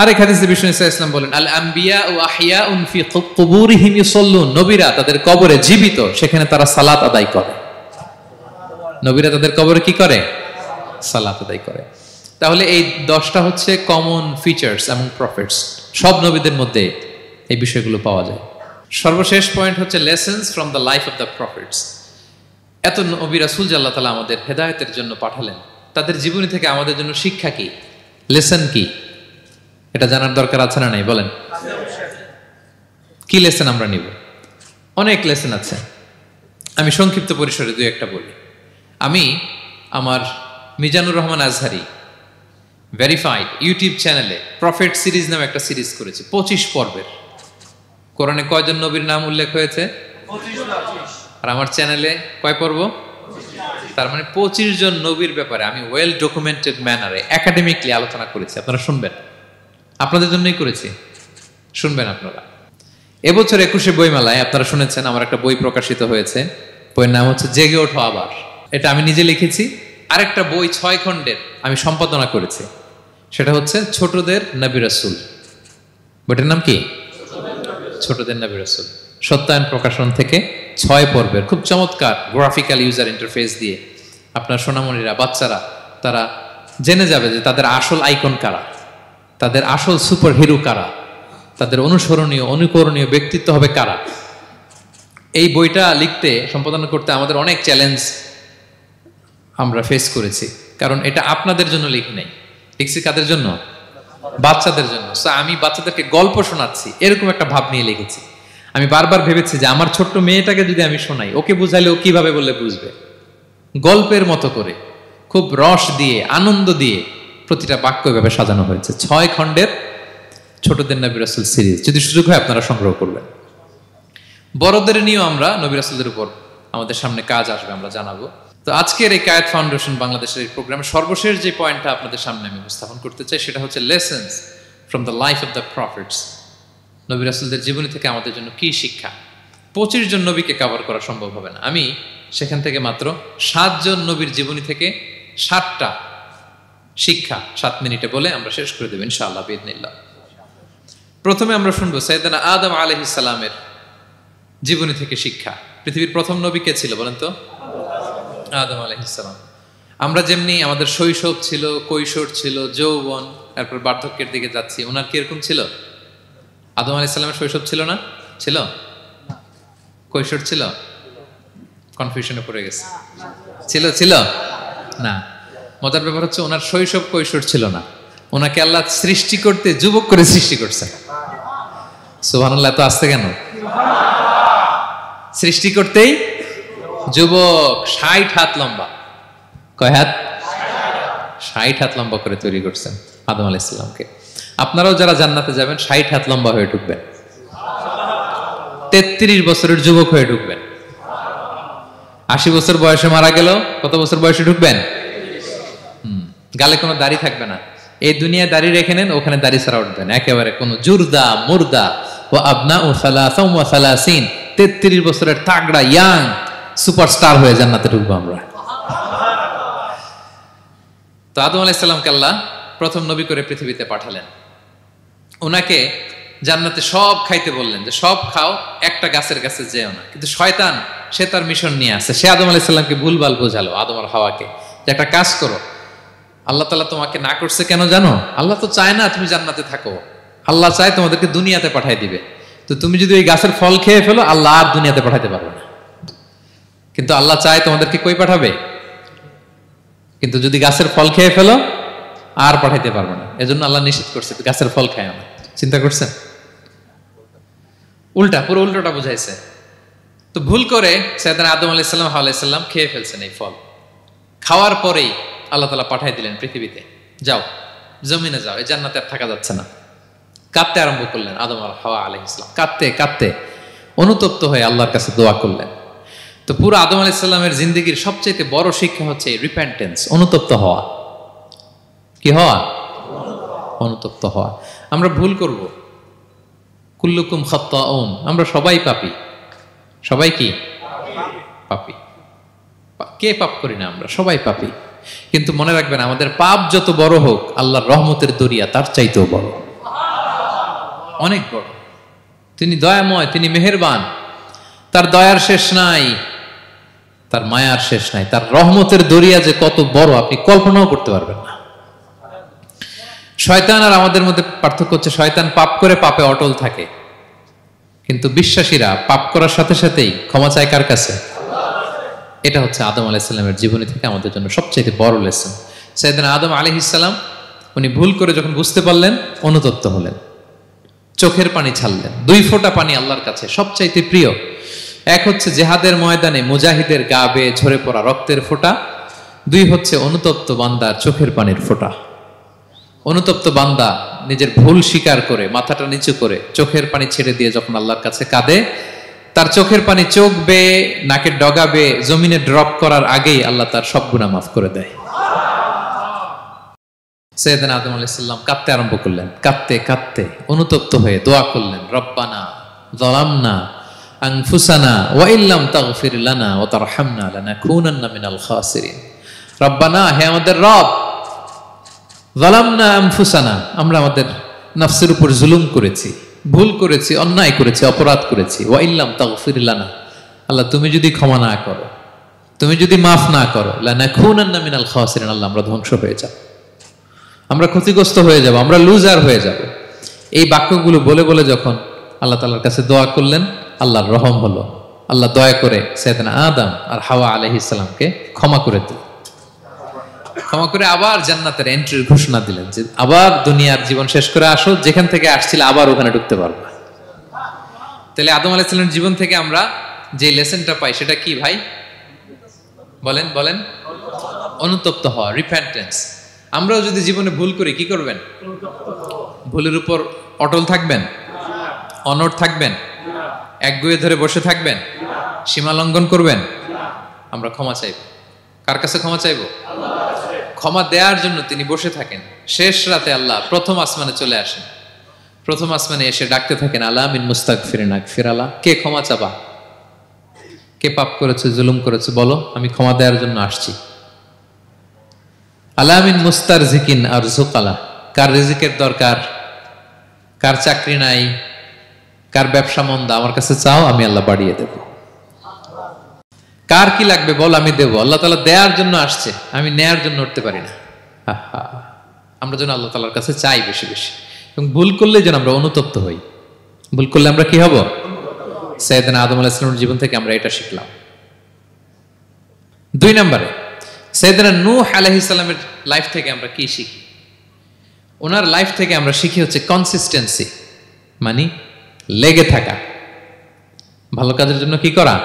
আরেক হাদিসে বিষ্ণু ইসলাম বলেন, আল আম্বিয়া ও আহিয়াউন ফি কুবুরিহিম ইউসাল্লুন, নবীরা তাদের কবরে জীবিত, সেখানে তারা সালাত আদায় করে। নবীরা তাদের কবরে কি করে? সালাত আদায় করে। তাহলে এই 10টা হচ্ছে কমন ফিচার্স এবং প্রফিটস। সব নবীদের মধ্যে এই বিষয়গুলো পাওয়া যায়। সর্বশেষ পয়েন্ট হচ্ছে lessons from the life of the profits. এত নবী রাসূল যে আল্লাহ তাআলা আমাদের হেদায়েতের জন্য পাঠালেন, তাদের জীবনী থেকে আমাদের জন্য শিক্ষা কি, লেসন কি, এটা জানার দরকার আছে না নাই? বলেন, কি লেসন আমরা নিব? অনেক লেসন আছে, আমি সংক্ষিপ্ত পরিসরে 2-1টা বলি। আমি আমার মিজানুর রহমান আজহারি ভেরিফাইড ইউটিউব চ্যানেলে প্রফেট সিরিজ নামে একটা সিরিজ করেছি, 25 পর্বের। কোরআনে কয়জন নবীর নাম উল্লেখ হয়েছে? 25। আর আমার চ্যানেলে কয় পর্ব? তার মানে 25 জন নবীর ব্যাপারে আমি ওয়েল ডকুমেন্টেড ম্যানারে একাডেমিকলি আলোচনা করেছি। আপনারা শুনবেন, আপনাদের জন্যই করেছি, শুনবেন আপনারা। এবছর 21শে বইমেলায় আপনারা শুনেছেন আমার একটা বই প্রকাশিত হয়েছে, বইয়ের নাম হচ্ছে জেগে ওঠো আবার। এটা আমি নিজে লিখেছি। আরেকটা বই 6 খণ্ডের আমি সম্পাদনা করেছি, সেটা হচ্ছে ছোটদের নবী রাসূল। বইটার নাম কি? ছোটদের নবী রাসূল। সত্যায়ন প্রকাশন থেকে 6 পর্বের খুব চমৎকার গ্রাফিক্যাল ইউজার ইন্টারফেস দিয়ে আপনার সোনামণিরা, বাচ্চারা তারা জেনে যাবে যে তাদের আসল আইকন কারা, তাদের আসল সুপার হিরো কারা, তাদের অনুসরণীয় অনুকরণীয় ব্যক্তিত্ব হবে কারা। এই বইটা লিখতে, সম্পাদনা করতে আমাদের অনেক চ্যালেঞ্জ আমরা ফেস করেছি, কারণ এটা আপনাদের জন্য লিখি নাই, লিখছি কাদের জন্য? বাচ্চাদের জন্য। সো আমি বাচ্চাদেরকে গল্প শোনাচ্ছি এরকম একটা ভাব নিয়ে লিখেছি। আমি বারবার ভেবেছি যে আমার ছোট্ট মেয়েটাকে যদি আমি শোনাই, ওকে বুঝাইলে ও কিভাবে বললে বুঝবে। গল্পের মতো করে খুব রস দিয়ে, আনন্দ দিয়ে প্রতিটা বাক্য এভাবে সাজানো হয়েছে। 6 খণ্ডের ছোটদের নবী রাসূল সিরিজ, যদি সুযোগ হয় আপনারা সংগ্রহ করবেন। বড়দের নিয়েও আমরা নবী রাসূলদের উপর আমাদের সামনে কাজ আসবে, আমরা জানাবো। তো আজকের এই কায়েত ফাউন্ডেশন বাংলাদেশের এই প্রোগ্রামে সর্বশেষ যে পয়েন্টটা আপনাদের সামনে আমি উপস্থাপন করতে চাই, সেটা হচ্ছে lessons from the life of the profits. নবী রাসূলদের জীবনী থেকে আমাদের জন্য কি শিক্ষা। 25 জন নবীকে কভার করা সম্ভব হবে না, আমি সেখান থেকে মাত্র 7 জন নবীর জীবনী থেকে 7টা শিক্ষা 7 মিনিটে বলে আমরা শেষ করে দেব ইনশাআল্লাহ বিইذنিল্লাহ। প্রথমে আমরা শুনবো সাইয়েদনা আদম আলাইহিস সালামের জীবনী থেকে শিক্ষা। পৃথিবীর প্রথম নবী কে ছিল বলেন তো? আদম আলাইহিস সালাম। আমরা যেমনি আমাদের শৈশব ছিল, কৈশোর ছিল, যৌবন, তারপর বার্ধক্যের দিকে যাচ্ছি, ওনার কি এরকম ছিল? আদম আলাইহিস সালামের শৈশব ছিল না? ছিল? কৈশোর ছিল? কনফিউশনে পড়ে গেছে। ছিল? ছিল না। মজার ব্যাপার হচ্ছে ওনার শৈশব কৈশোর ছিল না, ওনাকে আল্লাহ সৃষ্টি করতে যুবক করে সৃষ্টি করছে। সুবহানাল্লাহ, এত আসতে কেন? সৃষ্টি করতেই যুবক, 60 হাত লম্বা। কয় হাত? 60 হাত লম্বা করে তৈরি করছেন আদম আলাইহিস সালামকে। আপনারাও যারা জান্নাতে যাবেন 60 হাত লম্বা হয়ে ঢুকবেন, 33 বছরের যুবক হয়ে ঢুকবেন। 80 বছর বয়সে মারা গেল, কত বছর বয়সে ঢুকবেন? গালে কোনো দাড়ি থাকবে না। এই দুনিয়ায় দাড়ি রেখে নেন, ওখানে দাড়ি ছাড়া উঠবেন একেবারে কোনো জুরদা মুর্দা। ও আবনা ও সালাসা ওয়া সালাসিন, 33 বছরের তাগড়া ইয়াং সুপারস্টার হয়ে জান্নাতে ঢুকবো আমরা। তো আদম আলাইহিস সালামকে আল্লাহ প্রথম নবী করে পৃথিবীতে পাঠালেন। ওনাকে জান্নাতে সব খাইতে বললেন যে সব খাও, একটা গাছের কাছে যেও না। কিন্তু শয়তান সে তার মিশন নিয়ে আসে, সে আদম আলাইহিস সালামকে ভুলভাল বোঝালো, আদম আর হাওয়াকে, যে একটা কাজ করো, আল্লাহ তাআলা তোমাকে না করছে কেন জানো? আল্লাহ তো চায় না তুমি জান্নাতে থাকো, আল্লাহ চায় তোমাদেরকে দুনিয়াতে পাঠাই দিবে। তো তুমি যদি ওই গাছের ফল খেয়ে ফেলো, আল্লাহ আর দুনিয়াতে পাঠাইতে পারবে না। কিন্তু আল্লাহ চায় তোমাদেরকে কই পাঠাবে? কিন্তু যদি গাছের ফল খেয়ে ফেলো আর পাঠাইতে পারবে না। এজন্য আল্লাহ নিষেধ করছে গাছের ফল খায় না। চিন্তা করছেন? উল্টা, পুরো উল্টোটা বুঝাইছে। তো ভুল করে সাইয়েদনা আদম আলাইহিস সালাম, হাওয়া আলাইহিস সালাম খেয়ে ফেলছেন এই ফল। খাওয়ার পরেই আল্লাহ তাআলা পাঠাই দিলেন পৃথিবীতে, যাও জমিনে যাও, এই জান্নাতে আর থাকা যাচ্ছে না। কাঁদতে আরম্ভ করলেন আদম আর হাওয়া আলাইহিস সালাম, কাঁদতে কাঁদতে অনুতপ্ত হয়ে আল্লাহর কাছে দোয়া করলেন। তো পুরো আদম আলাইহিস সালামের জিন্দেগির সবচেয়ে বড় শিক্ষা হচ্ছে রিপেন্টেন্স, অনুতপ্ত হওয়া। কি হওয়া? অনুতপ্ত হওয়া। আমরা ভুল করব, কুল্লুকুম খাত্তাউন, আমরা সবাই পাপী। সবাই কি পাপী? কে পাপ করি না? আমরা সবাই পাপী। কিন্তু মনে রাখবেন, আমাদের পাপ যত বড় হোক, আল্লাহর রহমতের দরিয়া তার চাইতেও বড়, অনেক বড়। তিনি দয়াময়, তিনি মেহেরবান, তার দয়ার শেষ নাই, তার মায়ার শেষ নাই। তার রহমতের দরিয়া যে কত বড় আপনি কল্পনাও করতে পারবেন না। শয়তান আর আমাদের মধ্যে পার্থক্য হচ্ছে, শয়তান পাপ করে পাপে অটল থাকে, কিন্তু বিশ্বাসীরা পাপ করার সাথে সাথেই ক্ষমা চায় কার কাছে? এটা হচ্ছে আদম আলাইহিস সালামের জীবনী থেকে আমাদের জন্য সবচেয়ে বড় লেসন। সাইয়েদনা আদম আলাইহিস সালাম উনি ভুল করে যখন বুঝতে পারলেন, অনুতপ্ত হলেন, চোখের পানি ছাড়লেন। 2 ফোঁটা পানি আল্লাহর কাছে সবচাইতে প্রিয়। এক হচ্ছে জেহাদের ময়দানে মুজাহিদের গা বেয়ে ঝরে পড়া রক্তের ফোঁটা, 2 হচ্ছে অনুতপ্ত বান্দার চোখের পানির ফোঁটা। অনুতপ্ত বান্দা নিজের ভুল স্বীকার করে মাথাটা নিচু করে চোখের পানি ছেড়ে দিয়ে যখন আল্লাহর কাছে কাঁদে, তার চোখের পানি চোখ বেয়ে নাকের ডগা বেয়ে জমিনে ড্রপ করার আগেই আল্লাহ তার সব গুনাহ মাফ করে দেয়। সাইয়েদনা আদম আলাইহিস সালাম কাঁদতে আরম্ভ করলেন, কাঁদতে কাঁদতে অনুতপ্ত হয়ে দোয়া করলেন, রব্বানা যালামনা আনফুসানা ওয়া ইল্লাম তাগফির লানা ওয়া তারহামনা লানাকুনান্না মিনাল খাসিরিন। রব্বানা, হে আমাদের রব, যালামনা আনফুসানা, আমরা আমাদের নফসের উপর জুলুম করেছি, ভুল করেছি, অন্যায় করেছি, অপরাধ করেছি। ওয়া ইল্লাম তাগফির লানা, আল্লাহ তুমি যদি ক্ষমা না করো, তুমি যদি মাফ না করো, লানাকুনান্না মিনাল খাসিরিন, আল্লাহ আমরা ধ্বংস হয়ে যাব, আমরা ক্ষতিগ্রস্ত হয়ে যাব, আমরা লুজার হয়ে যাব। এই বাক্যগুলো বলে বলে যখন আল্লাহ তাআলার কাছে দোয়া করলেন, আল্লাহর রহম হলো। আল্লাহ দয়া করে সাইয়েদনা আদম আর হাওয়া আলাইহিস সালামকে ক্ষমা করে দিলেন। ক্ষমা করে আবার জান্নাতের এন্ট্রির ঘোষণা দিলেন যে আবার দুনিয়ার জীবন শেষ করে আসো, যেখান থেকে আসছিলে আবার ওখানে ঢুকতে পারবা। তাহলে আদম আলাইহিস সালামের জীবন থেকে আমরা যে লেসনটা পাই সেটা কি ভাই? বলেন বলেন। অনুতপ্ত হওয়া, রিপেন্টেন্স। আমরাও যদি জীবনে ভুল করি কি করবেন? ভুলের উপর অটল থাকবেন? অনড় থাকবেন? একগুঁয়ে ধরে বসে থাকবেন? সীমা লঙ্ঘন করবেন? আমরা ক্ষমা চাইব। কার কাছে ক্ষমা চাইব? ক্ষমা দেওয়ার জন্য তিনি বসে থাকেন। শেষ রাতে আল্লাহ প্রথম আসমানে চলে আসেন। প্রথম আসমানে এসে ডাকতে থাকেন, আলা মিন মুস্তাগফিরিন আগফির আলা, কে ক্ষমা চাবা? কে পাপ করেছে, জুলুম করেছে, বলো, আমি ক্ষমা দেওয়ার জন্য আসছি। আলা মিন মুস্তারজিকিন আরযুকালা, কার রিজিকের দরকার, কার চাকরি নাই, কার ব্যবসা মন্দা, আমার কাছে চাও, আমি আল্লাহ বাড়িয়ে দেব। কার কি লাগবে বল, আমি দেব। আল্লাহ তাআলা দেওয়ার জন্য আসছে, আমি নেয়ার জন্য উঠতে পারি না। আমরা যেন আল্লাহ তাআলার কাছে চাই বেশি বেশি, এবং ভুল করলে যেন আমরা অনুতপ্ত হই। ভুল করলে আমরা কি হব? সাইয়েদনা আদম আলাইহিস সালামের জীবন থেকে আমরা এটা শিখলাম। 2 নম্বরে সাইয়েদনা নূহ আলাইহিস সালামের লাইফ থেকে আমরা কি শিখি? ওনার লাইফ থেকে আমরা শিখি হচ্ছে কনসিস্টেন্সি, মানে লেগে থাকা। ভালো কাজের জন্য কি করা?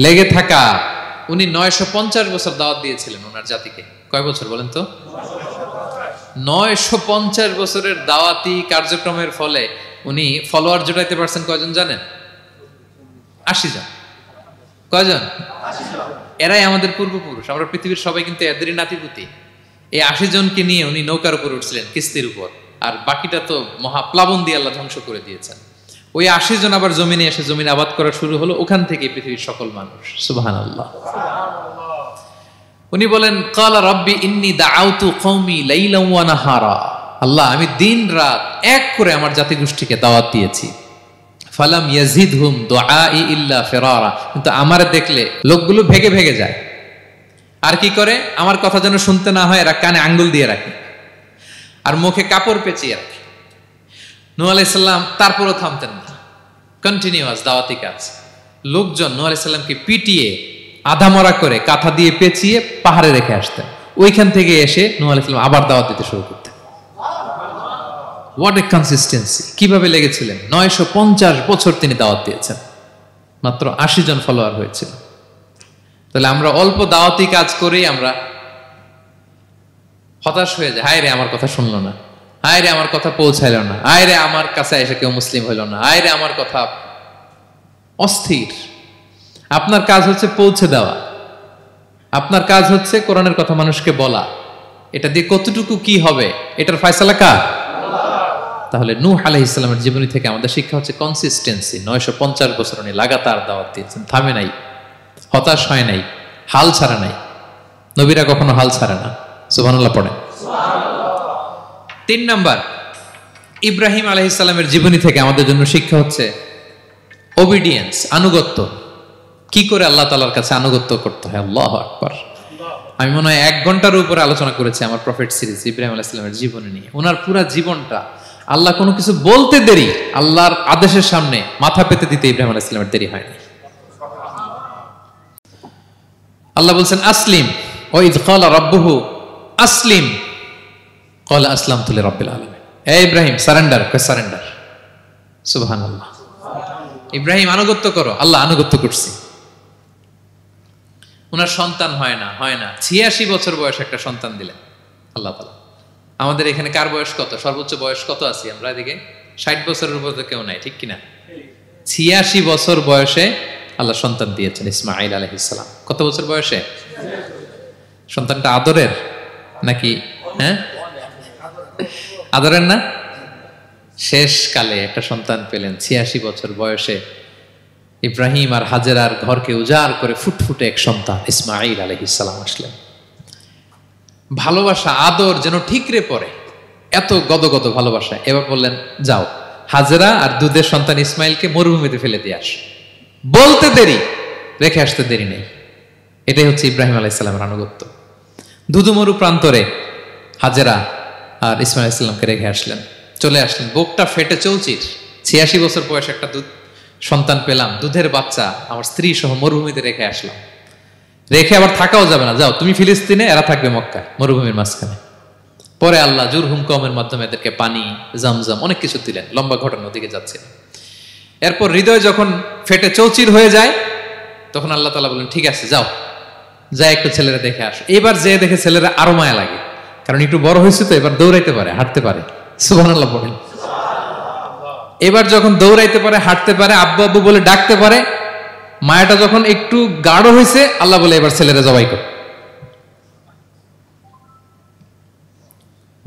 লেগে থাকা। উনি 950 বছর দাওয়াত দিয়েছিলেন ওনার জাতিকে। কয় বছর বলেন তো? 950 বছরের দাওয়াতি কার্যক্রমের ফলে উনি ফলোয়ার জোটাইতে পারছেন কয়জন জানেন? 80 জন। কয়জন? 80 জন। এরাই আমাদের পূর্বপুরুষ। আমরা পৃথিবীর সবাই কিন্তু এদেরই নাতিপুতি। এই 80 জনকে নিয়ে উনি নৌকার উপর উঠছিলেন, কিস্তির উপর। আর বাকিটা তো মহাপ্লাবন দিয়ে আল্লাহ ধ্বংস করে দিয়েছেন। ওই 80 জন আবার জমিনে এসে জমিন আবাদ করা শুরু হলো, ওখান থেকে পৃথিবীর সকল মানুষ। সুবহানাল্লাহ। উনি বলেন, ক্বালা রাব্বি ইন্নী দাআউতু কওমি লাইলান ওয়া নাহারা, আল্লাহ আমি দিন রাত এক করে আমার জাতি গোষ্ঠীকে দাওয়াত দিয়েছি। ফালাম ইয়াজিদহুম দুআই ইল্লা ফিরারা, কিন্তু আমারে দেখলে লোকগুলো ভেগে ভেগে যায়। আর কি করে? আমার কথা যেন শুনতে না হয়, এরা কানে আঙ্গুল দিয়ে রাখে আর মুখে কাপড় পেঁচিয়ে রাখে। নূহ আলাইহিস সালাম তারপরও থামতেন না, কন্টিনিউয়াস দাওয়াতি কাজ। লোকজন নূহ আলাইহিস সালামকে পিটিয়ে আধামরা করে কাঁথা দিয়ে পেঁচিয়ে পাহাড়ে রেখে আসতেন। ওইখান থেকে এসে নূহ আলাইহিস সালাম আবার দাওয়াত দিতে শুরু করতেন। What a consistency! কিভাবে লেগেছিলেন! 950 বছর তিনি দাওয়াত দিয়েছেন, মাত্র 80 জন ফলোয়ার হয়েছিল। তাহলে আমরা অল্প দাওয়াতি কাজ করেই আমরা হতাশ হয়ে যাই। হায় রে, আমার কথা শুনলো না, হায় রে আমার কথা পৌঁছাইল না, হায় রে আমার কাছে এসে কেউ মুসলিম হইল না, হায় রে আমার কথা। অস্থির। আপনার কাজ হচ্ছে পৌঁছে দেওয়া, আপনার কাজ হচ্ছে কোরআনের কথা মানুষকে বলা। এটা দিয়ে কতটুকু কি হবে এটার ফয়সালা কার? তাহলে নূহ আলাইহিস সালামের জীবনী থেকে আমাদের শিক্ষা হচ্ছে কনসিস্টেন্সি। 950 বছর উনি লাগাতার দাওয়াত দিয়েছেন, থামে নাই, হতাশ হয় নাই, হাল ছাড়া নাই। নবীরা কখনো হাল ছাড়ে না। সুবহানাল্লাহ পড়ে। 3 নাম্বার, ইব্রাহিম আলাইহিস সালামের জীবনী থেকে আমাদের জন্য শিক্ষা হচ্ছে ওবিডিয়েন্স, আনুগত্য। কি করে আল্লাহ তাআলার কাছে আনুগত্য করতে হয়। আল্লাহু আকবার। আমি মনে হয় 1 ঘন্টার উপরে আলোচনা করেছি আমার প্রফেট সিরিজ ইব্রাহিম আলাইহিস সালামের জীবনী নিয়ে। ওনার পুরো জীবনটা, আল্লাহ কোনো কিছু বলতে দেরি, আল্লাহর আদেশের সামনে মাথা পেতে দিতে ইব্রাহিম আলাইহিস সালামের দেরি হয়নি। আল্লাহ বলছেন আসলিম, ওয়া ইয ক্বালা রাব্বুহু আসলিম ক্বালা আসলামতু লিরাব্বিল আলামিন। হে ইব্রাহিম সারেন্ডার, সারেন্ডার। সুবহানাল্লাহ। ইব্রাহিম আনুগত্য করো, আল্লাহ আনুগত্য করছি। ওনার সন্তান হয় না 86 বছর বয়সে একটা সন্তান দিলেন আল্লাহ তাআলা। আমাদের এখানে কার বয়স কত? সর্বোচ্চ বয়স কত আছি আমরা? এদিকে 60 বছরের উপর তো কেউ নাই, ঠিক কিনা? 86 বছর বয়সে আল্লাহ সন্তান দিয়েছেন ইসমাঈল আলাইহিস সালাম। কত বছর বয়সে? সন্তানটা আদরের নাকি আদরেন না? শেষকালে একটা সন্তান পেলেন 86 বছর বয়সে। ইব্রাহিম আর হাজেরার ঘরকে উজাড় করে ফুটফুটে এক সন্তান ইসমাঈল আলাইহিস সালাম আসলেন। ভালোবাসা আদর যেন ঠিকরে পড়ে, এত গদগদ ভালোবাসা। এবার বললেন, যাও হাজেরা আর দুধের সন্তান ইসমাইলকে মরুভূমিতে ফেলে দিয়ে আস। বলতে দেরি, রেখে আসতে দেরি নেই। এটাই হচ্ছে ইব্রাহিম আলাইহিস সালামের আনুগত্য। দুধুমরু প্রান্তরে হাজেরা আর ইসমাইল আলাইহিস সালামকে রেখে আসলেন। চলে আসলেন, বুকটা ফেটে চৌচির। 86 বছর বয়সে একটা দুধ সন্তান পেলাম, দুধের বাচ্চা আমার স্ত্রী সহ মরুভূমিতে রেখে আসলাম। রেখে আবার থাকাও যাবে না, যাও তুমি ফিলিস্তিনে, এরা থাকবে মক্কায় মরুভূমির মাঝখানে। পরে আল্লাহ জুরহুম কওমের মাধ্যমে এদেরকে পানি, জামজাম অনেক কিছু দিলেন। লম্বা ঘটনার দিকে যাচ্ছে। এরপর হৃদয় যখন ফেটে চৌচির হয়ে যায়, তখন আল্লাহ তাআলা বলেন, ঠিক আছে যাও, যা একটু ছেলেরা দেখে আসো। এবার যে দেখে ছেলেরা আরো মায়া লাগে, কারণ একটু বড় হয়েছে তো, এবার দৌড়াইতে পারে, হাঁটতে পারে। সুবহানাল্লাহ বলেন। এবার যখন দৌড়াইতে পারে, হাঁটতে পারে, আব্বু আব্বু বলে ডাকতে পারে, মায়াটা যখন একটু গাঢ় হয়েছে, আল্লাহ বলে এবার ছেলেরা জবাই কর।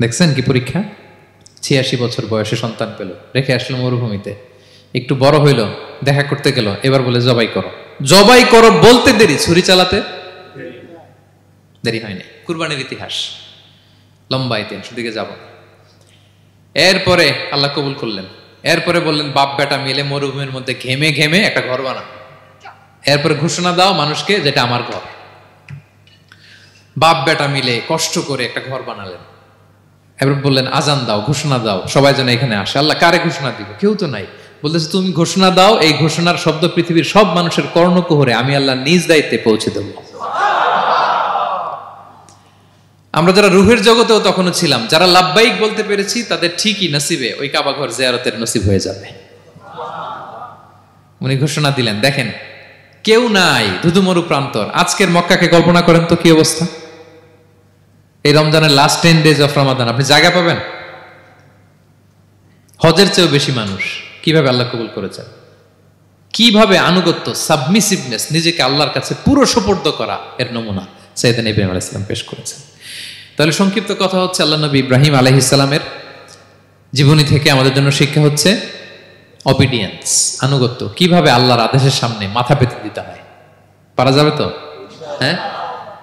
দেখছেন কি পরীক্ষা? 86 বছর বয়সে সন্তান পেল, রেখে আসলো মরুভূমিতে। একটু বড় হইল, দেখা করতে গেল, এবার বলে জবাই করো। জবাই করো বলতে দেরি, ছুরি চালাতে দেরি হয়নি। কুরবানির ইতিহাস, লম্বা ইতিহাস, দিকে যাব। এরপরে আল্লাহ কবুল করলেন। এরপরে বললেন, বাপ বেটা মিলে মরুভূমির মধ্যে ঘেমে ঘেমে একটা ঘর বানাও। এরপরে ঘোষণা দাও মানুষকে, যেটা আমার ঘর। বাপ বেটা মিলে কষ্ট করে একটা ঘর বানালেন। এবার বললেন, আজান দাও, ঘোষণা দাও, সবাই যেন এখানে আসে। আল্লাহ কারে ঘোষণা দিব? কেউ তো নাই। বলতেছে, তুমি ঘোষণা দাও, এই ঘোষণার শব্দ পৃথিবীর সব মানুষের কর্ণকুহরে আমি আল্লাহ নিজ দায়িত্বে পৌঁছে দেব। আমরা যারা রুহের জগতেও তখনও ছিলাম, যারা লাব্বাইক বলতে পেরেছি, তাদের ঠিকই নসিবে ওই কাবা ঘর জিয়ারতের নসিব হয়ে যাবে। উনি ঘোষণা দিলেন, দেখেন কেউ নাই, ধুধুমরু প্রান্তর। আজকের মক্কাকে কল্পনা করেন তো কি অবস্থা। এই রমজানের লাস্ট 10 days অফ রমাদান আপনি জায়গা পাবেন? হজের চেয়েও বেশি মানুষ। কিভাবে আল্লাহ কবুল করেছেন, কিভাবে আনুগত্য, সাবমিসিভনেস, নিজেকে আল্লাহর কাছে পুরো সুপর্দ করা, এর নমুনা সাইয়েদনা ইব্রাহিম আলাইহিস সালাম পেশ করেছেন। তাহলে সংক্ষিপ্ত কথা হচ্ছে, আল্লাহ নবী ইব্রাহিম আলাইহিস সালামের জীবনী থেকে আমাদের জন্য শিক্ষা হচ্ছে অবিডিয়েন্স, আনুগত্য। কিভাবে আল্লাহর আদেশের সামনে মাথা পেতে দিতে হয়। পারা যাবে তো? হ্যাঁ,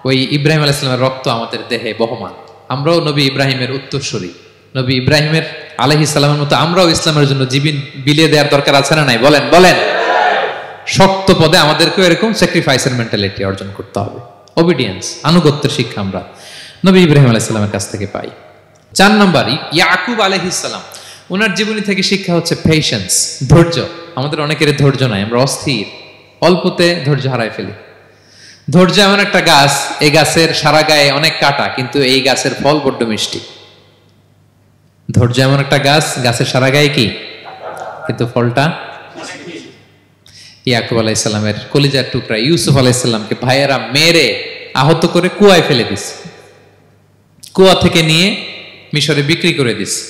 ওই ইব্রাহিম আলাইহিস সালামের রক্ত আমাদের দেহে বহমান। আমরাও নবী ইব্রাহিমের উত্তরসূরি। নবী ইব্রাহিমের আলাইহিস সালামের মতো আমরাও ইসলামের জন্য জীবন বিলিয়ে দেওয়ার দরকার আছে না নাই? বলেন বলেন। শক্ত পদে আমাদেরকেও এরকম স্যাক্রিফাইসের মেন্টালিটি অর্জন করতে হবে। অবিডিয়েন্স, আনুগত্যের শিক্ষা আমরা নবী ইব্রাহিম আলাইহিস সালামের কাছ থেকে পাই। 4 নম্বর, ইয়াকুব আলাইহিস সালাম, ওনার জীবনী থেকে শিক্ষা হচ্ছে পেশেন্স, ধৈর্য। আমাদের অনেকের ধৈর্য নাই, আমরা অস্থির, অল্পতে ধৈর্য হারাই ফেলি। ধৈর্য এমন একটা গাছ, এই গাছের সারা গায়ে অনেক কাঁটা, কিন্তু এই গাছের ফল বড্ড মিষ্টি। ধৈর্য এমন একটা গাছ, গাছের সারা গায়ে কি, কিন্তু ফলটা। ইয়াকুব আলাইহিস সালামের কলিজার টুকরা ইউসুফ আলাইহিস সালামকে ভাইয়েরা মেরে আহত করে কুয়ায় ফেলে দিছে। কুয়া থেকে নিয়ে মিশরে বিক্রি করে দিছে।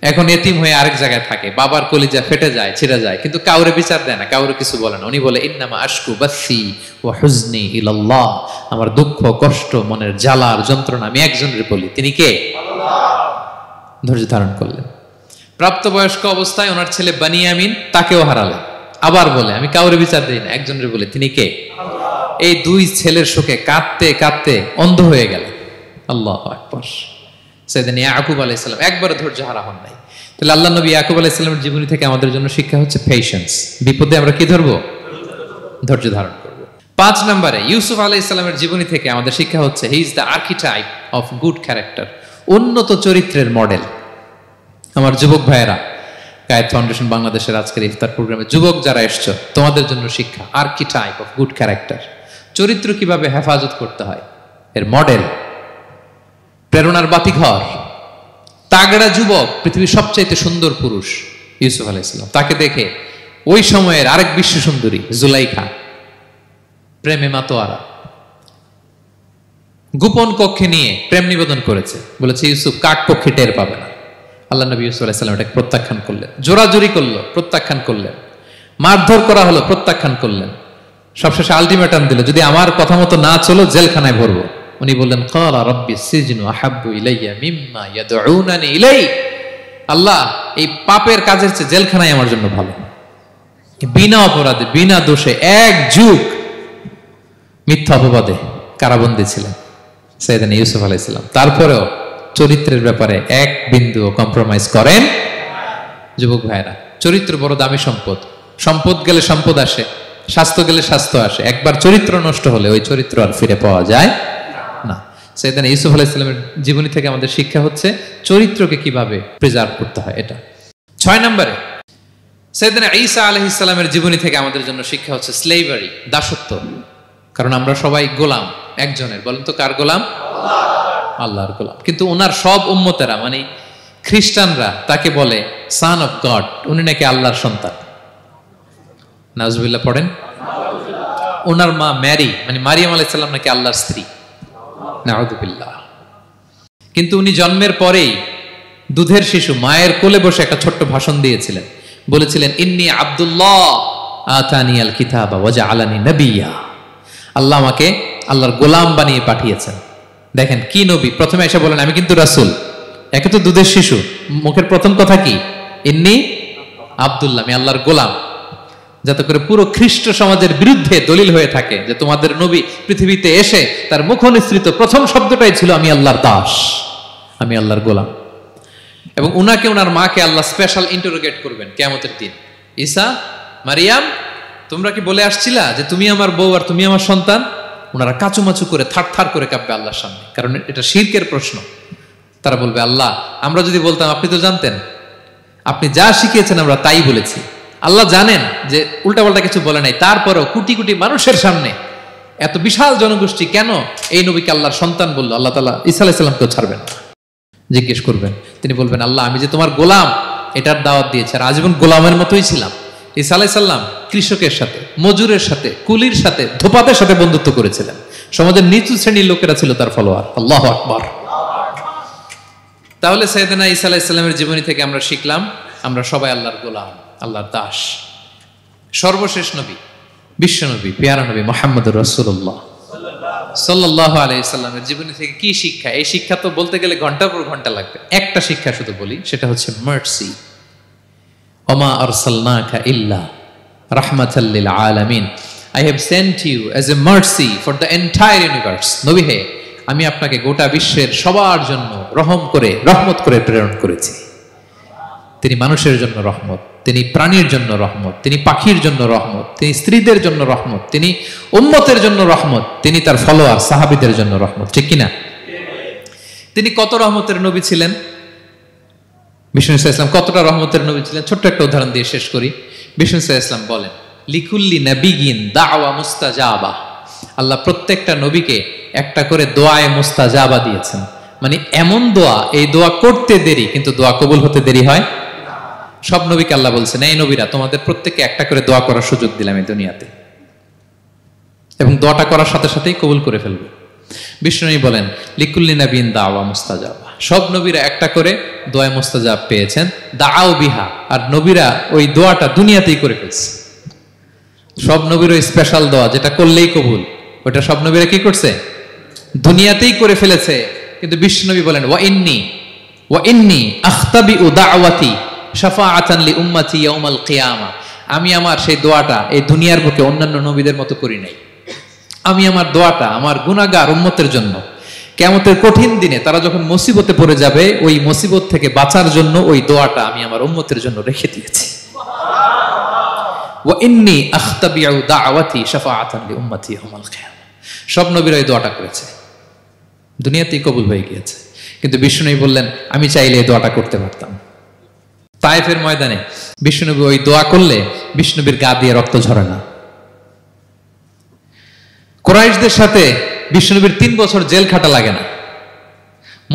এখন এতিম হয়ে আরেক জায়গায় থাকে, বাবার কলিজা ফেটে যায়, ছিঁড়ে যায়, কিন্তু কাউরে বিচার দেয় না, কাউরে কিছু বলে না। উনি বলে, ইন্নামা আশকু বাসি ওয়া হুজনি ইলাল্লাহ, আমার দুঃখ, কষ্ট, মনের জ্বালার যন্ত্রণা আমি একজনের বলি, তিনি কে? আল্লাহ। ধৈর্য ধারণ করলেন। প্রাপ্তবয়স্ক অবস্থায় ওনার ছেলে বানিয়ামিন, তাকেও হারালেন। আবার বলে, আমি কাউরে বিচার দিই না, একজনের বলে, তিনি কে? আল্লাহ। এই 2 ছেলের শোকে কাঁদতে কাঁদতে অন্ধ হয়ে গেলেন। আল্লাহু আকবার। সাইয়েদনা ইয়াকুব আলাইহিস সালাম একবারে ধৈর্য হারা হন নাই। তাহলে আল্লাহ নবী ইয়াকুব আলাইহিস সালামের জীবনী থেকে আমাদের জন্য শিক্ষা হচ্ছে পেশেন্স। বিপদে আমরা কি ধরবো? ধৈর্য ধারণ করব। 5 নম্বরে, ইউসুফ আলাইহিস সালামের জীবনী থেকে আমাদের শিক্ষা হচ্ছে, he is the archetype of good character, উন্নত চরিত্রের মডেল। আমার যুবক ভাইয়েরা, কায়েত ফাউন্ডেশন বাংলাদেশের আজকের ইফতার প্রোগ্রামে যুবক যারা এসছো, তোমাদের জন্য শিক্ষা আর্কিটাইপ অফ গুড ক্যারেক্টার, চরিত্র কিভাবে হেফাজত করতে হয়, এর মডেল, প্রেরণার বাতিঘর, তাগড়া যুবক, পৃথিবীর সবচাইতে সুন্দর পুরুষ ইউসুফ আলাইহিস সালাম। তাকে দেখে ওই সময়ের আরেক বিশ্ব সুন্দরী জুলাইখা প্রেমে মাতোয়ারা, গোপন কক্ষে নিয়ে প্রেম নিবেদন করেছে, বলেছে ইউসুফ কাক পক্ষে টের পাবে না। আল্লাহ নবী ইউসুফ আলাইহিস সালাম এটাকে প্রত্যাখ্যান করলেন। জোরাজুরি করলো, প্রত্যাখ্যান করলেন। মারধর করা হলো, প্রত্যাখ্যান করলেন। সবশেষে আলটিমেটাম দিল, যদি আমার কথা মতো না চলো জেলখানায় ভরবো। উনি বললেন ক্বালা রাব্বিস সিজনু আহাব্বু ইলাইয়া মিম্মা ইয়াদউনানি ইলাই। আল্লাহ, এই পাপের কাজের চেয়ে জেলখানাই আমার জন্য ভালো। বিনা অপরাধে বিনা দোষে এক যুগ মিথ্যা অপবাদে কারাবন্দী ছিলেন সাইয়েদনা ইউসুফ আলাইহিস সালাম। তারপরেও চরিত্রের ব্যাপারে এক বিন্দুও কম্প্রোমাইজ করেন। যুবক ভাইরা, চরিত্র বড় দামি সম্পদ। সম্পদ গেলে সম্পদ আসে, স্বাস্থ্য গেলে স্বাস্থ্য আসে, একবার চরিত্র নষ্ট হলে ওই চরিত্র আর ফিরে পাওয়া যায় না। সাইয়েদনা ইউসুফ আলাইহিস সালামের জীবনী থেকে আমাদের শিক্ষা হচ্ছে চরিত্রকে কিভাবে প্রিজার্ভ করতে হয়। এটা 6 নম্বরে সাইয়েদনা ঈসা আলাইহিস সালামের জীবনী থেকে আমাদের জন্য শিক্ষা হচ্ছে স্লেভারি, দাসত্ব। কারণ আমরা সবাই গোলাম একজনের। বলেন তো কার গোলাম? আল্লাহর গোলাম। কিন্তু ওনার সব উম্মতেরা মানে খ্রিস্টানরা তাকে বলে সান অফ গড, উনি নাকি আল্লাহর সন্তান। নাউজুবিল্লাহ পড়েন। ওনার মা ম্যারি মানে মারিয়াম আলাইহিস সালাম নাকি আল্লাহর স্ত্রী। নাউযুবিল্লাহ। কিন্তু উনি জন্মের পরেই দুধের শিশু মায়ের কোলে বসে একটা ছোট্ট ভাষণ দিয়েছিলেন। বলেছিলেন ইন্নী আব্দুল্লাহ আতানিয়াল কিতাবা ওয়া জাআলানি নাবিয়্যা। আল্লাহ আমাকে আল্লাহর গোলাম বানিয়ে পাঠিয়েছেন। দেখেন কি নবী, প্রথমে এসে বলেন আমি কিন্তু রাসূল। একে তো দুধের শিশু, মুখের প্রথম কথা কি? ইন্নী আব্দুল্লাহ, আমি আল্লাহর গোলাম। যাতে করে পুরো খ্রিস্ট সমাজের বিরুদ্ধে দলিল হয়ে থাকে যে তোমাদের নবী পৃথিবীতে এসে তার মুখ নিঃসৃত প্রথম শব্দটাই ছিল আমি আল্লাহর দাস, আমি আল্লাহর গোলাম। এবং উনাকে ওনার মাকে আল্লাহ স্পেশাল ইন্টারোগেট করবেন কিয়ামতের দিন। ঈসা, মারিয়াম, তোমরা কি বলে আসছিলা যে তুমি আমার বউ আর তুমি আমার সন্তান? ওনারা কাচুমাচু করে থার করে কাঁপবে আল্লাহর সামনে, কারণ এটা শিরকের প্রশ্ন। তারা বলবে আল্লাহ, আমরা যদি বলতাম আপনি তো জানতেন, আপনি যা শিখিয়েছেন আমরা তাই বলেছি। আল্লাহ জানেন যে উল্টাপাল্টা কিছু বলে নাই, তারপরেও কোটি কোটি মানুষের সামনে এত বিশাল জনগোষ্ঠী কেন এই নবীকে আল্লাহর সন্তান বললো? আল্লাহ তাআলা ঈসা আলাইহিস সালামকেও ছাড়বেন না, জিজ্ঞেস করবেন। তিনি বলবেন আল্লাহ, আমি যে তোমার গোলাম এটার দাওয়াত দিয়েছি, আর আজীবন গোলামের মতোই ছিলাম। ঈসা আলাইহিস সালাম কৃষকের সাথে, মজুরের সাথে, কুলির সাথে, ধোপাতের সাথে বন্ধুত্ব করেছিলেন। সমাজের নিচু শ্রেণীর লোকেরা ছিল তার ফলোয়ার। আল্লাহু আকবার। তাহলে সাইয়েদনা ঈসা আলাইহিস সালামের জীবনী থেকে আমরা শিখলাম আমরা সবাই আল্লাহর গোলাম, আল্লাহর দাস। সর্বশেষ নবী, বিশ্ব নবী, পেয়ারা নবী মুহাম্মদুর রাসূলুল্লাহ সাল্লাল্লাহু আলাইহি সাল্লামের জীবনী থেকে কি শিক্ষা? এই শিক্ষা তো বলতে গেলে ঘন্টার পর ঘন্টা লাগবে। একটা শিক্ষা শুধু বলি, সেটা হচ্ছে মার্সি। ওমা আরসালনাকা ইল্লা রাহমাতাল লিল আলামিন। I have sent you as a mercy for the entire universe. নবী হে, আমি আপনাকে গোটা বিশ্বের সবার জন্য রহমত করে প্রেরণ করেছি। তিনি মানুষের জন্য রহমত, তিনি প্রাণীর জন্য রহমত, তিনি পাখির জন্য রহমত, তিনি স্ত্রীদের জন্য রহমত, তিনি উম্মতের জন্য রহমত, তিনি তার ফলোয়ার সাহাবীদের জন্য রহমত। ঠিক কিনা? তিনি কত রহমতের নবী ছিলেন? বিষ্ণু ইসলাম কতটা রহমতের নবী ছিলেন? ছোট্ট একটা উদাহরণ দিয়ে শেষ করি। বিষ্ণু ইসলাম বলেন লিকুল্লি নাবিয়িন দাওয়া মুস্তাজাবা। আল্লাহ প্রত্যেকটা নবীকে একটা করে দোয়ায়ে মুস্তাজাবা দিয়েছেন। মানে এমন দোয়া, এই দোয়া করতে দেরি কিন্তু দোয়া কবুল হতে দেরি হয়। সব নবীকে আল্লাহ বলছেন এই নবীরা তোমাদের প্রত্যেককে একটা করে দোয়া করার সুযোগ দিলাম এই দুনিয়াতে, এবং দোয়াটা করার সাথে সাথেই কবুল করে ফেলবে। বিষ্ণু বলেন লিকুল্লি নাবিয়িন দাওয়া মুস্তাজাবা। সব নবীরা একটা করে দোয়া মুস্তাজাব পেয়েছেন। দাআউ বিহা, আর নবীরা ওই দোয়াটা দুনিয়াতেই করে ফেলছে। সব নবীর ওই স্পেশাল দোয়া যেটা করলেই কবুল, ওটা সব নবীরা কি করছে? দুনিয়াতেই করে ফেলেছে। কিন্তু বিশ্বনবী বলেন ওয়া ইন্নী আখতাবিউ দাওয়াতি শাফাআতান লি উম্মতি ইয়াউমাল কিয়ামা। আমি আমার সেই দোয়াটা এই দুনিয়ার বুকে অন্যান্য নবীদের মতো করি নাই। আমি আমার দোয়াটা আমার গুনাহগার উম্মতের জন্য কিয়ামতের কঠিন দিনে তারা যখন মুসিবতে পড়ে যাবে, ওই মুসিবত থেকে বাঁচার জন্য ওই দোয়াটা আমি আমার উম্মতের জন্য রেখে দিয়েছি। ওয়া ইন্নী আখতাবিউ দাওয়াতি শাফাআতান লি উম্মতি ইয়াউমাল কিয়ামা। সব নবীরা এই দোয়াটা করেছে, দুনিয়াতেই কবুল হয়ে গিয়েছে। কিন্তু বিষ্ণুনবী বললেন আমি চাইলে এই দোয়াটা করতে পারতাম। তায়েফের ময়দানে বিষ্ণুনবী ওই দোয়া করলে বিষ্ণুনবীর গা দিয়ে রক্ত ঝরে না। কুরাইশদের সাথে বিষ্ণুনবীর 3 বছর জেল খাটা লাগে না।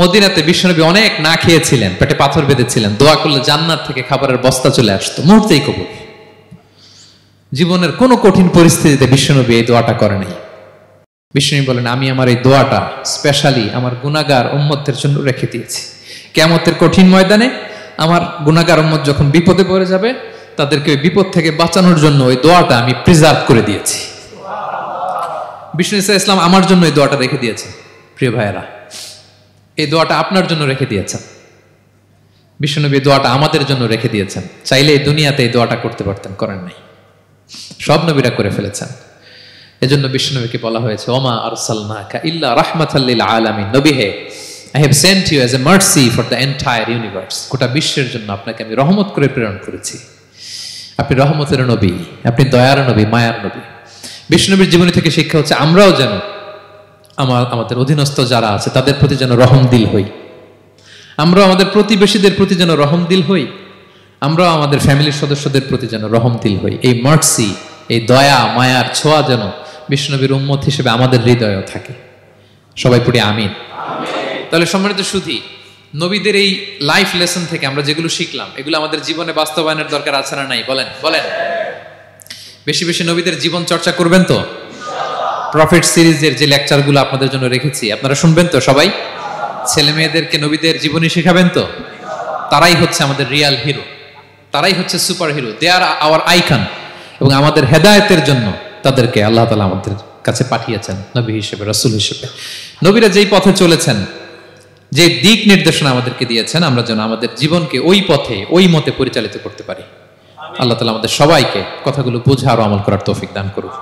মদিনাতে বিষ্ণুনবী অনেক না খেয়েছিলেন, পেটে পাথর বেঁধেছিলেন, দোয়া করলে জান্নাত থেকে খাবারের বস্তা চলে আসতো, মুহূর্তেই কবুল। জীবনের কোনো কঠিন পরিস্থিতিতে বিষ্ণুনবী এই দোয়াটা করে নাই। বিষ্ণু বলেন আমি আমার এই দোয়াটা স্পেশালি আমার গুনাহগার উম্মতের জন্য রেখে দিয়েছি। কিয়ামতের কঠিন ময়দানে আমার গুনাহগার উম্মত যখন বিপদে পড়ে যাবে, তাদেরকে ওই বিপদ থেকে বাঁচানোর জন্য ওই দোয়াটা আমি প্রিজার্ভ করে দিয়েছি। বিষ্ণু ইসা ইসলাম আমার জন্য এই দোয়াটা রেখে দিয়েছে। প্রিয় ভাইয়েরা, এই দোয়াটা আপনার জন্য রেখে দিয়েছেন। বিশ্বনবী দোয়াটা আমাদের জন্য রেখে দিয়েছেন। চাইলে এই দুনিয়াতে এই দোয়াটা করতে পারতেন, করেন নাই। সব নবীরা করে ফেলেছেন। এজন্য বিশ্বনবীকে বলা হয়েছে, ওমা আরসালনাকা ইল্লা রাহমাতাল লিল আলামিন। নবী হে, I have sent you as a mercy for the entire universe. গোটা বিশ্বের জন্য আপনাকে আমি রহমত করে প্রেরণ করেছি। আপনি রহমতের নবী, আপনি দয়ার নবী, মায়ার নবী। বিশ্বনবীর জীবনী থেকে শিক্ষা হচ্ছে আমরাও যেন আমাদের অধীনস্থ যারা আছে তাদের প্রতি যেন রহমদিল হই। আমরা আমাদের প্রতিবেশীদের প্রতি যেন রহমদিল হই। আমরা আমাদের ফ্যামিলির সদস্যদের প্রতি যেন রহমদিল হই। এই মার্সি, এই দয়া মায়ার ছোঁয়া যেন বিশ্বনবীর উম্মত হিসেবে আমাদের হৃদয়েও থাকে। সবাই পড়ি আমিন। তাহলে সম্মানিত সুধী, নবীদের এই লাইফ লেসন থেকে আমরা যেগুলো শিখলাম, এগুলো আমাদের জীবনে বাস্তবায়নের দরকার আছে না নাই? বলেন বলেন। বেশি বেশি নবীদের জীবন চর্চা করবেন তো? প্রফেট সিরিজের যে লেকচারগুলো আপনাদের জন্য রেখেছি আপনারা শুনবেন তো? সবাই ছেলে মেয়েদেরকে নবীদের জীবনী শেখাবেন তো? তারাই হচ্ছে আমাদের রিয়াল হিরো, তারাই হচ্ছে সুপার হিরো। দে আর আওয়ার আইকন। এবং আমাদের হেদায়েতের জন্য তাদেরকে আল্লাহ তাআলা আমাদের কাছে পাঠিয়েছেন নবী হিসেবে, রাসূল হিসেবে। নবীরা যেই পথে চলেছেন, যে দিক নির্দেশনা আমাদেরকে দিয়েছেন, আমরা যেন আমাদের জীবনকে ওই পথে ওই মতে পরিচালিত করতে পারি। আল্লাহ তাআলা আমাদের সবাইকে কথাগুলো বোঝা আর আমল করার তৌফিক দান করুন।